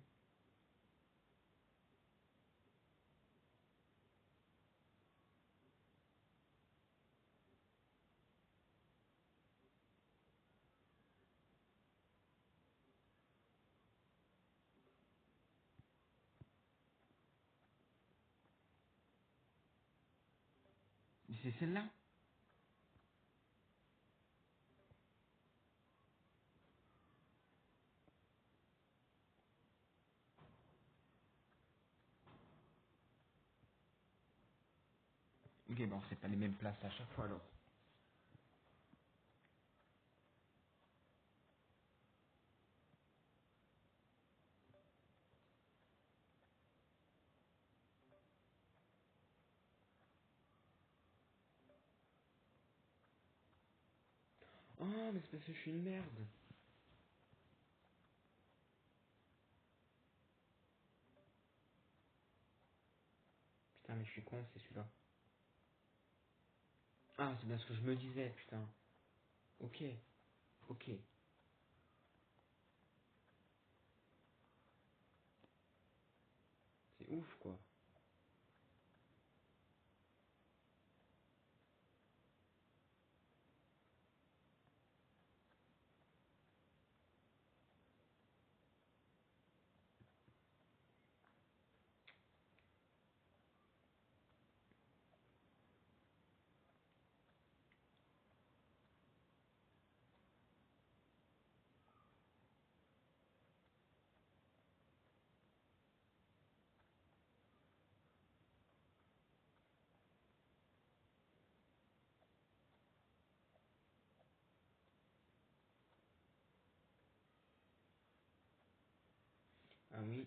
Speaker 1: Mais c'est celle-là. Ok, bon, c'est pas les mêmes places à chaque fois alors. Oh, mais c'est parce que je suis une merde. Putain, mais je suis con, c'est celui-là. Ah, c'est bien ce que je me disais, putain. Ok, ok. C'est ouf, quoi. Ah oui.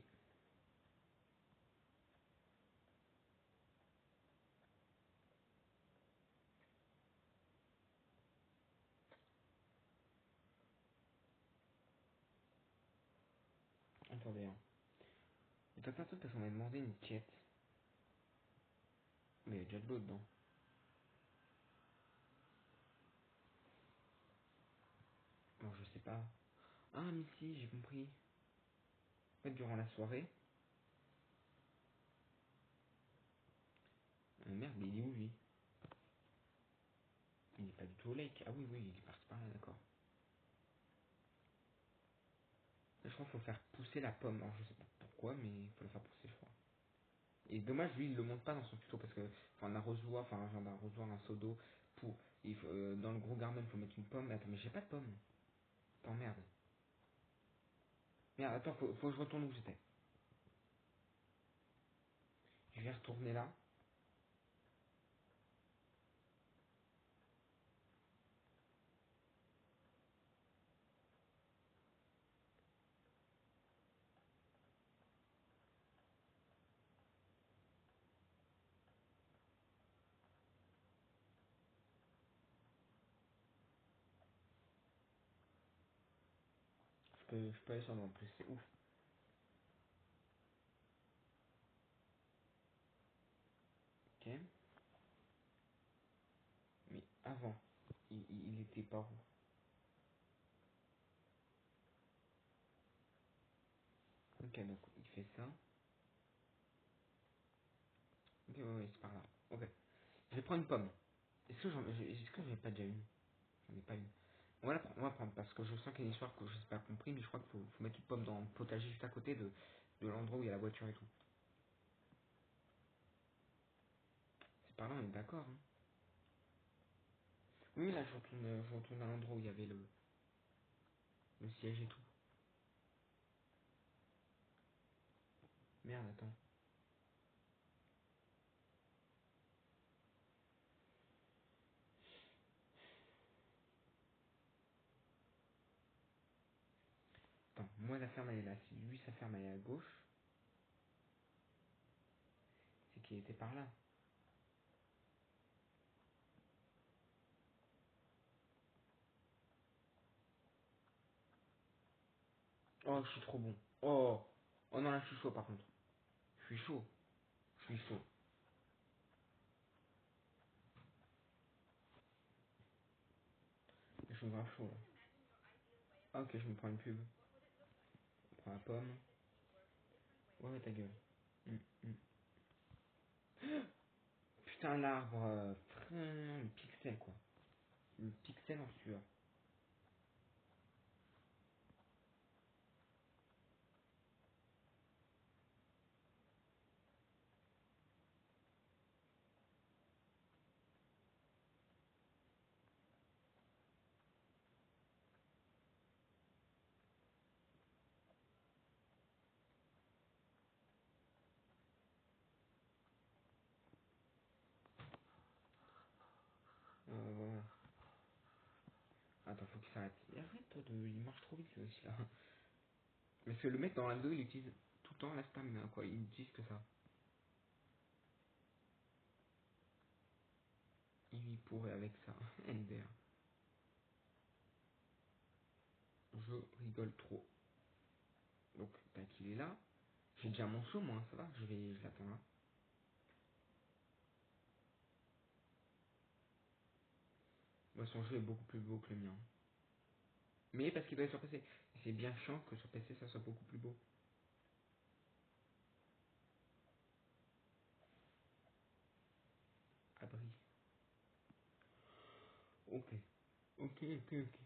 Speaker 1: Attendez, hein. Et toi, parce qu'on m'a demandé une quête. Mais il y a déjà de l'eau dedans. Bon, je sais pas. Ah, mais si, j'ai compris. En fait, durant la soirée. Merde, mais il est où lui? Il est pas du tout au lake. Ah oui, oui, il est parti par là, d'accord. Là, je crois qu'il faut faire pousser la pomme. Alors, je sais pas pourquoi, mais il faut la faire pousser, je crois. Et dommage, lui, il le montre pas dans son tuto parce que, enfin, un arrosoir, enfin, un genre d'arrosoir, un seau d'eau pour. Dans le gros garden, il faut mettre une pomme. Attends, mais j'ai pas de pomme. Attends, merde. Merde, attends, faut que je retourne où j'étais. Je vais retourner là. Je peux aller sur le en plus, c'est ouf. Ok. Mais avant, il était par où? Ok, donc il fait ça. Ok, ouais, ouais, c'est par là. Ok. Je vais prendre une pomme. Est-ce que j'en ai pas déjà une? J'en ai pas une. On va prendre parce que je sens qu'il y a une histoire que je n'ai pas compris, mais je crois qu'il faut mettre une pomme dans le potager juste à côté de l'endroit où il y a la voiture et tout. C'est par là, on est d'accord. Hein. Oui, là, je retourne à l'endroit où il y avait le siège et tout. Merde, attends. Attends, moi la ferme elle est là. Si lui sa ferme elle est à gauche, c'est qu'il était par là. Oh, je suis trop bon. Oh, oh non, là je suis chaud par contre. Je suis chaud. Je suis chaud. Je suis grave chaud là. Ah, ok, je me prends une pub. Je prends la pomme. Ouais, ouais, ta gueule. Hum, hum. Putain, l'arbre. Le pixel quoi. Le pixel en sueur. Ouais, ouais. Attends, faut qu'il s'arrête. Et arrête toi de. Il marche trop vite lui aussi là. Parce que le mec dans la 2 il utilise tout le temps la stamina quoi. Il utilise que ça. Il pourrait avec ça. NDR. Je rigole trop. Donc, tac, il est là. J'ai déjà mon saut, moi, ça va, je l'attends là. Moi, son jeu est beaucoup plus beau que le mien. Mais parce qu'il doit être sur PC. C'est bien chiant que sur PC, ça soit beaucoup plus beau. Abri. Ok. Ok, ok, ok.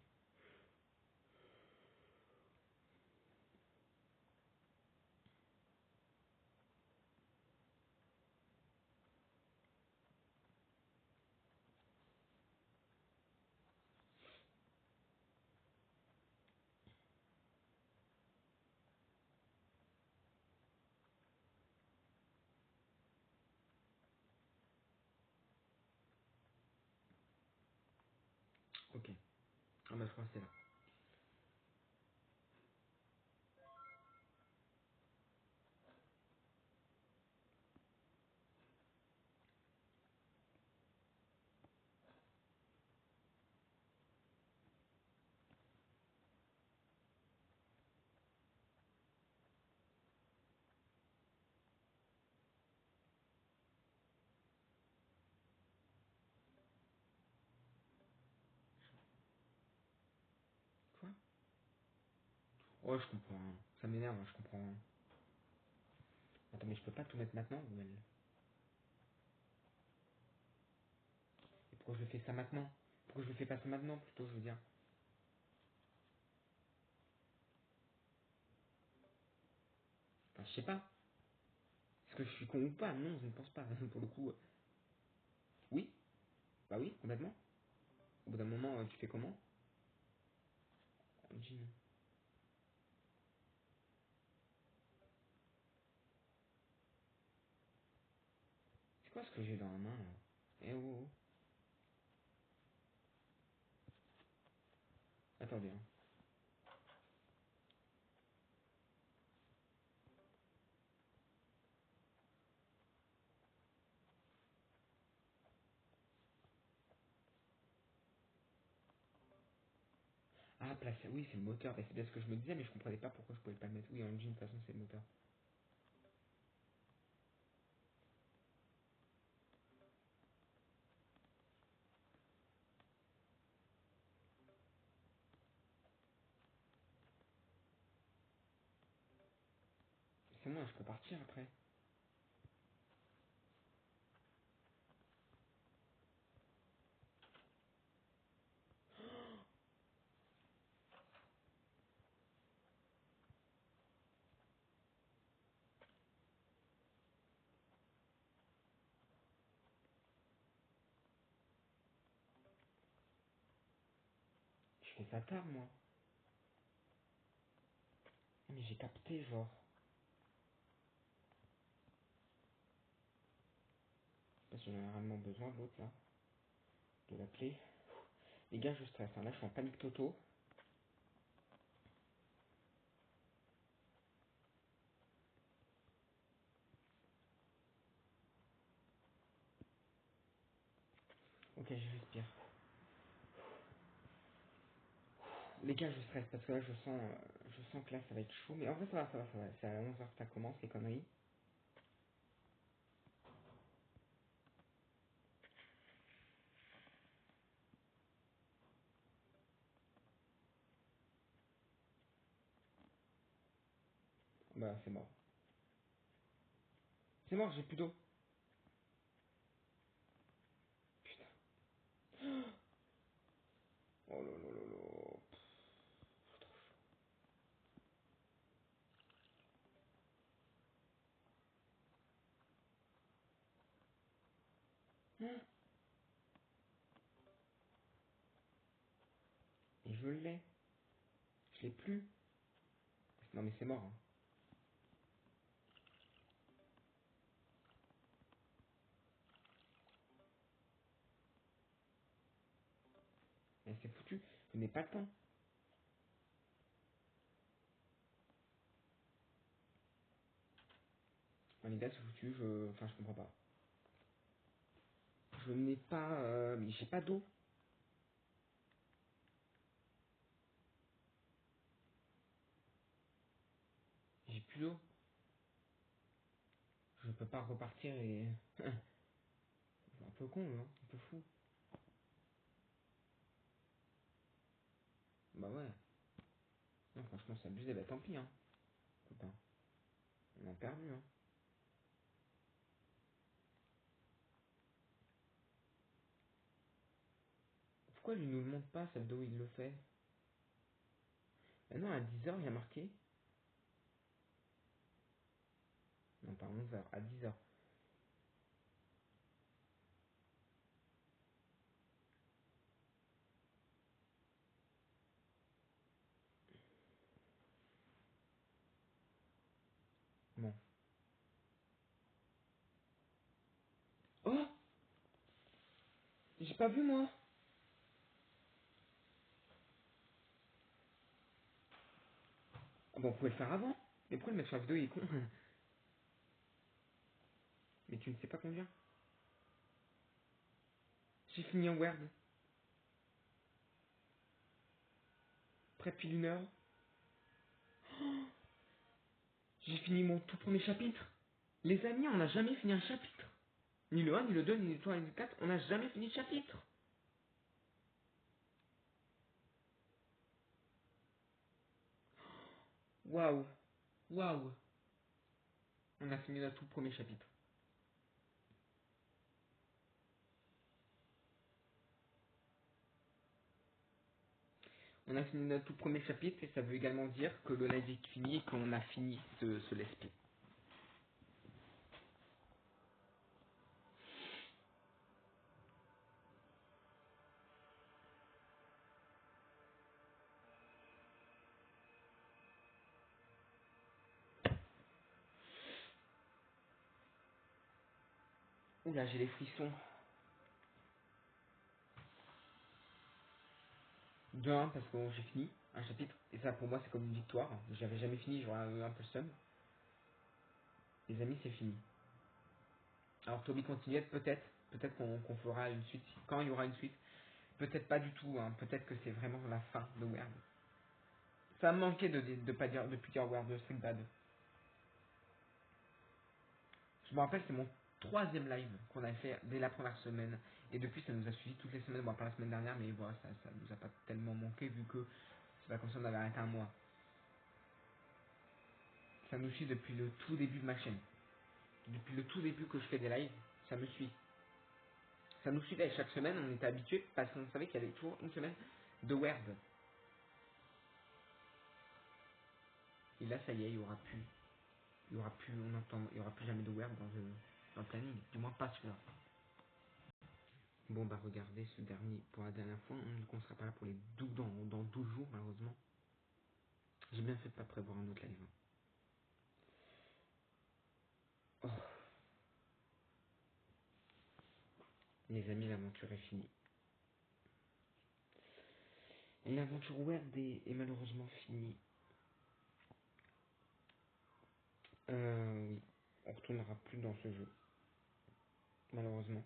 Speaker 1: Ok. Ah bah, je crois que c'est là. Ouais, je comprends. Hein. Ça m'énerve, hein, je comprends. Hein. Attends, mais je peux pas tout mettre maintenant ou elle... Et pourquoi je le fais ça maintenant? Pourquoi je le fais pas ça maintenant plutôt, je veux dire? Enfin, je sais pas. Est-ce que je suis con ou pas? Non, je ne pense pas. Pour le coup, oui. Bah oui, complètement. Au bout d'un moment, tu fais comment? Jean. C'est quoi ce que j'ai dans la main là? Eh oh, oh. Attendez. Hein. Ah, place. Oui, c'est le moteur. Bah, c'est bien ce que je me disais, mais je comprenais pas pourquoi je pouvais pas le mettre. Oui, en jean, de toute façon, c'est le moteur. C'est moi, je peux partir après. Je fais ça tard, moi. Ah, mais j'ai capté, genre. Parce que j'en ai vraiment besoin de l'autre, là. De l'appeler. Les gars, je stresse. Hein. Là, je suis en panique toto. Ok, je respire. Les gars, je stresse parce que là, je sens que là, ça va être chaud. Mais en vrai, ça va, ça va, ça va. C'est à 11h que ça commence, les conneries. Bah, c'est mort. C'est mort, j'ai plus d'eau. Putain. Oh là là là là. Hein. Et je l'ai. Je l'ai plus. Non, mais c'est mort. Hein. Mais c'est foutu. Je n'ai pas le temps. Non, les gars, c'est foutu. Enfin, je comprends pas. Je n'ai pas... Mais j'ai pas d'eau. J'ai plus d'eau. Je peux pas repartir et... C'est un peu con, hein. Un peu fou. Bah ouais. Non, franchement, c'est abusé. Bah tant pis, hein. Copain. On a perdu, hein. Pourquoi lui nous le montre pas, celle d'eau, il le fait? Maintenant, à 10h, il y a marqué. Non, pas à 11h, à 10h. Bon. Oh! J'ai pas vu, moi! Ah bon, on pouvait le faire avant. Mais pourquoi le mettre sur la vidéo, il est con? Mais tu ne sais pas conduire. J'ai fini en Word. Près depuis 1 heure. J'ai fini mon tout premier chapitre. Les amis, on n'a jamais fini un chapitre. Ni le 1, ni le 2, ni le 3, ni le 4. On n'a jamais fini le chapitre. Waouh. Waouh. On a fini notre tout premier chapitre. On a fini notre tout premier chapitre et ça veut également dire que le live est fini et qu'on a fini ce let's play. Oula, j'ai les frissons. De 1 parce que j'ai fini un chapitre et ça pour moi c'est comme une victoire. J'avais jamais fini, j'aurais un peu le seum. Les amis, c'est fini. Alors Toby continuait peut-être qu'on fera une suite quand il y aura une suite. Peut-être pas du tout, hein. Peut-être que c'est vraiment la fin de Word. Ça me manquait de pas dire depuis dire Word de Street Bad. Je me rappelle, c'est mon troisième live qu'on a fait dès la première semaine. Et depuis, ça nous a suivi toutes les semaines. Bon, pas la semaine dernière, mais voilà, ça nous a pas tellement manqué vu que c'est pas comme si on avait arrêté un mois. Ça nous suit depuis le tout début de ma chaîne. Depuis le tout début que je fais des lives, ça me suit. Ça nous suivait chaque semaine, on était habitués parce qu'on savait qu'il y avait toujours une semaine de Word. Et là, ça y est, il y aura plus jamais de Word dans le planning. Du moins pas celui-là. Bon bah regardez ce dernier pour la dernière fois, on ne sera pas là pour les 12 dans 12 jours malheureusement. J'ai bien fait de pas prévoir un autre live. Oh, les amis, l'aventure est finie. Et l'aventure Word est malheureusement finie. Oui, on retournera plus dans ce jeu, malheureusement.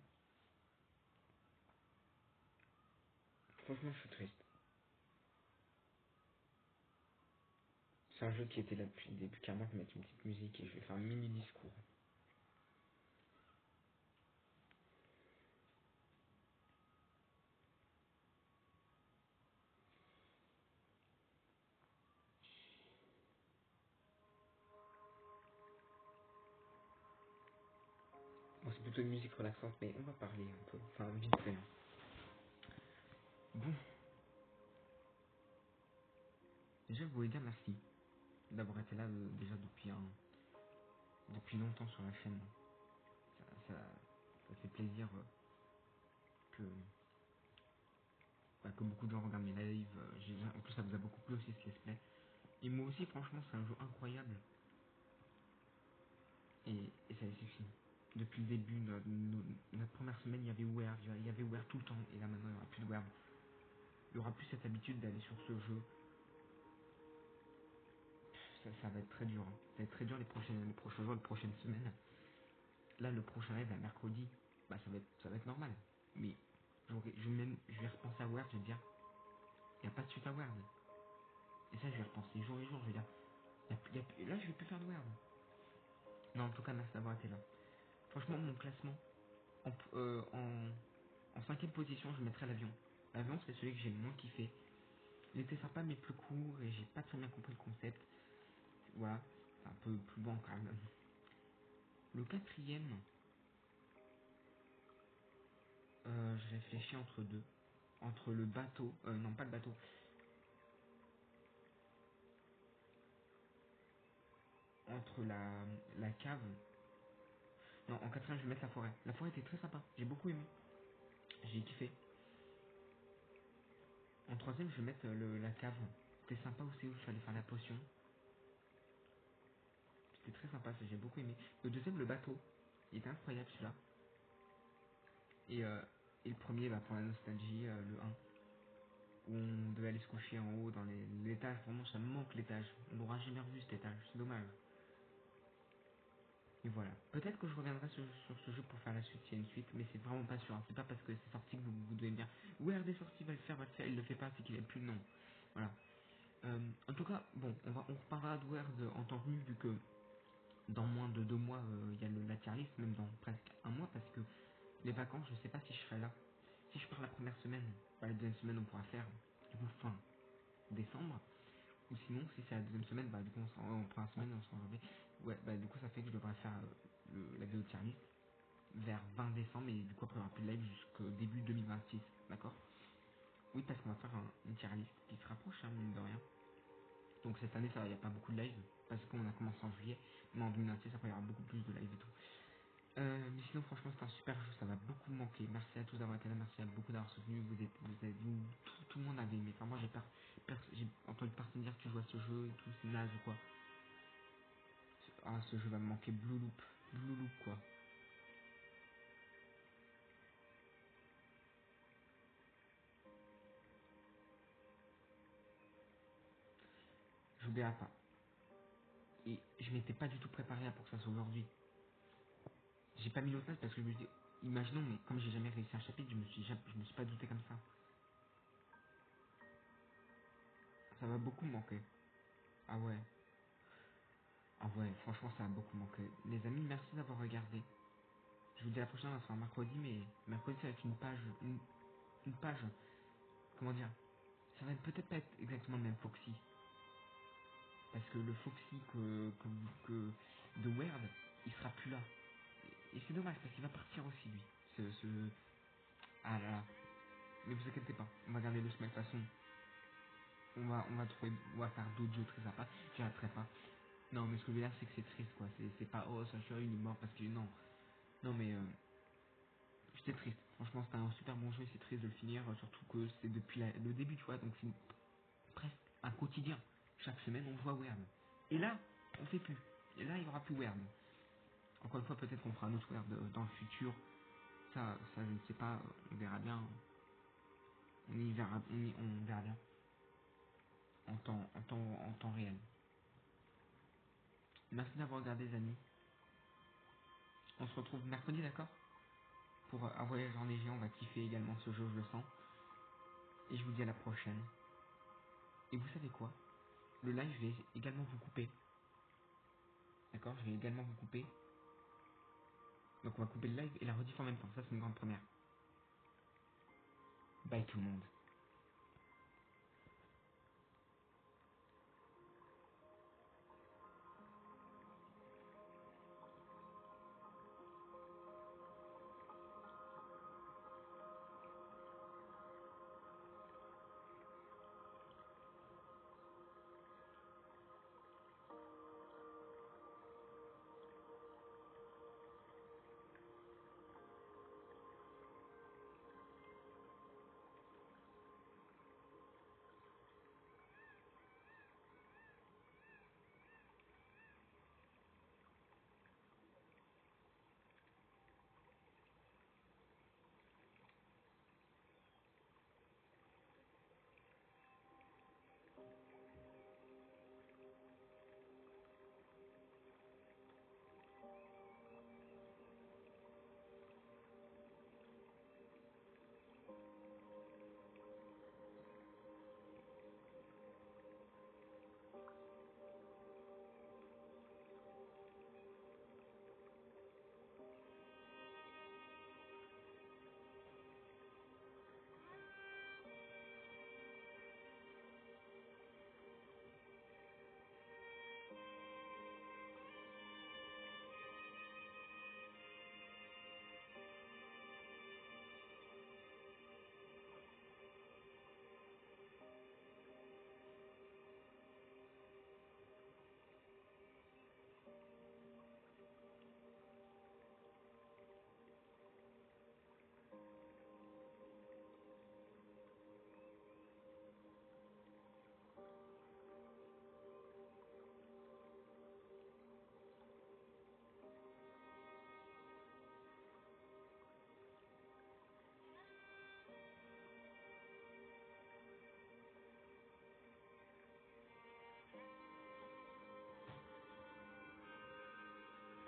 Speaker 1: Franchement, je suis triste. C'est un jeu qui était là depuis le début. Carrément, je vais mettre une petite musique et je vais faire un mini discours. Bon, c'est plutôt une musique relaxante, mais on va parler un peu. Enfin, vite fait. Bon, déjà, je voulais dire merci d'avoir été là déjà depuis longtemps sur la chaîne. Ça fait plaisir que, que beaucoup de gens regardent mes lives. En plus, ça vous a beaucoup plu aussi ce let's play. Et moi aussi, franchement, c'est un jeu incroyable. Et ça y est, c'est fini. Depuis le début, notre première semaine, il y avait Word, tout le temps. Et là, maintenant, il n'y aura plus de Word. Il n'y aura plus cette habitude d'aller sur ce jeu. Ça va être très dur. Hein. Ça va être très dur les prochains jours, les prochaines semaines. Là, le prochain live, à mercredi, bah, ça va être normal. Mais je vais repenser à Word, je vais dire, il n'y a pas de suite à Word. Et ça, je vais repenser jour et jour, je vais dire, là, je vais plus faire de Word. Non, en tout cas, merci d'avoir été là. Franchement, mon classement, en cinquième position, je mettrais l'avion. L'avion, c'est celui que j'ai le moins kiffé. Il était sympa, mais plus court, et j'ai pas très bien compris le concept. Voilà, c'est un peu plus bon quand même. Le quatrième, je réfléchis entre deux. Entre le bateau, non pas le bateau, entre la cave. Non, en quatrième, je vais mettre la forêt. La forêt était très sympa, j'ai beaucoup aimé. J'ai kiffé. En troisième, je vais mettre la cave. C'était sympa aussi où il fallait faire la potion. C'était très sympa, ça j'ai beaucoup aimé. Le deuxième, le bateau. Il était incroyable celui-là. Et le premier, bah, pour la nostalgie, le un où on devait aller se coucher en haut dans l'étage. Vraiment, ça me manque l'étage. On n'aura jamais revu cet étage, c'est dommage. Et voilà. Peut-être que je reviendrai sur ce jeu pour faire la suite s'il y a une suite, mais c'est vraiment pas sûr. Hein. C'est pas parce que c'est sorti que vous devez me dire ouais, RD sorti, va le faire, il le fait pas, c'est qu'il a plus de nom. Voilà. En tout cas, bon, on reparlera de Word en temps venu, vu que dans moins de 2 mois, il y a la tier list, même dans presque un mois, parce que les vacances, je sais pas si je serai là. Si je pars la première semaine, la deuxième semaine, on pourra faire, du coup, fin décembre. Ou sinon, si c'est la deuxième semaine, bah du coup on prend la semaine, on se rend janvier. Ouais, bah du coup ça fait que je devrais faire la vidéo tier list vers 20 décembre et du coup après il n'y aura plus de live jusqu'au début 2026, d'accord? Oui, parce qu'on va faire une tier list qui se rapproche, hein, mine de rien. Donc cette année, il n'y a pas beaucoup de live parce qu'on a commencé en juillet, mais en 2026, après il y aura beaucoup plus de live et tout. Mais sinon, franchement, c'est un super jeu, ça va beaucoup me manquer. Merci à tous d'avoir été là, merci à beaucoup d'avoir soutenu. Tout le monde avait aimé. Enfin, moi, j'ai entendu personne dire que tu joues à ce jeu et tout, c'est naze ou quoi. Ah, ce jeu va me manquer, Blue Loop, quoi. J'oublierai pas. Et je m'étais pas du tout préparé pour que ça soit aujourd'hui. J'ai pas mis l'autre place parce que je me dis, imaginons, mais comme j'ai jamais réussi un chapitre, je me suis pas douté comme ça. Ça va beaucoup me manquer. Ah ouais. Ah ouais, franchement, ça va beaucoup manquer. Les amis, merci d'avoir regardé. Je vous dis à la prochaine, ça sera un mercredi, mais mercredi, ça va être une page, comment dire, ça va peut-être pas être exactement le même Foxy, parce que le Foxy que de Weird, il sera plus là. Et c'est dommage, parce qu'il va partir aussi, lui. Ah là là. Mais vous inquiétez pas, on va garder le semaine de toute façon. On va faire d'autres jeux très sympas, j'arrêterai pas. Non, mais ce que je veux dire, c'est que c'est triste, quoi. C'est pas, oh, Sacha, il est mort parce que, non. Non, mais, j'étais triste. Franchement, c'était un super bon jeu et c'est triste de le finir, surtout que c'est depuis le début, tu vois, donc c'est presque un quotidien. Chaque semaine, on joue à Wern. Et là, on fait plus. Et là, il n'y aura plus Wern. Encore une fois, peut-être qu'on fera un autre Wern dans le futur. Ça, je ne sais pas, on verra bien. On verra bien. En temps réel. Merci d'avoir regardé, les amis. On se retrouve mercredi, d'accord? Pour un voyage en léger, on va kiffer également ce jeu, je le sens. Et je vous dis à la prochaine. Et vous savez quoi? Le live, je vais également vous couper. D'accord? Je vais également vous couper. Donc on va couper le live et la rediff en même temps. Ça, c'est une grande première. Bye tout le monde.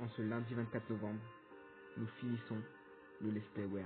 Speaker 1: En ce lundi 24 novembre, nous finissons le Let's Play Word.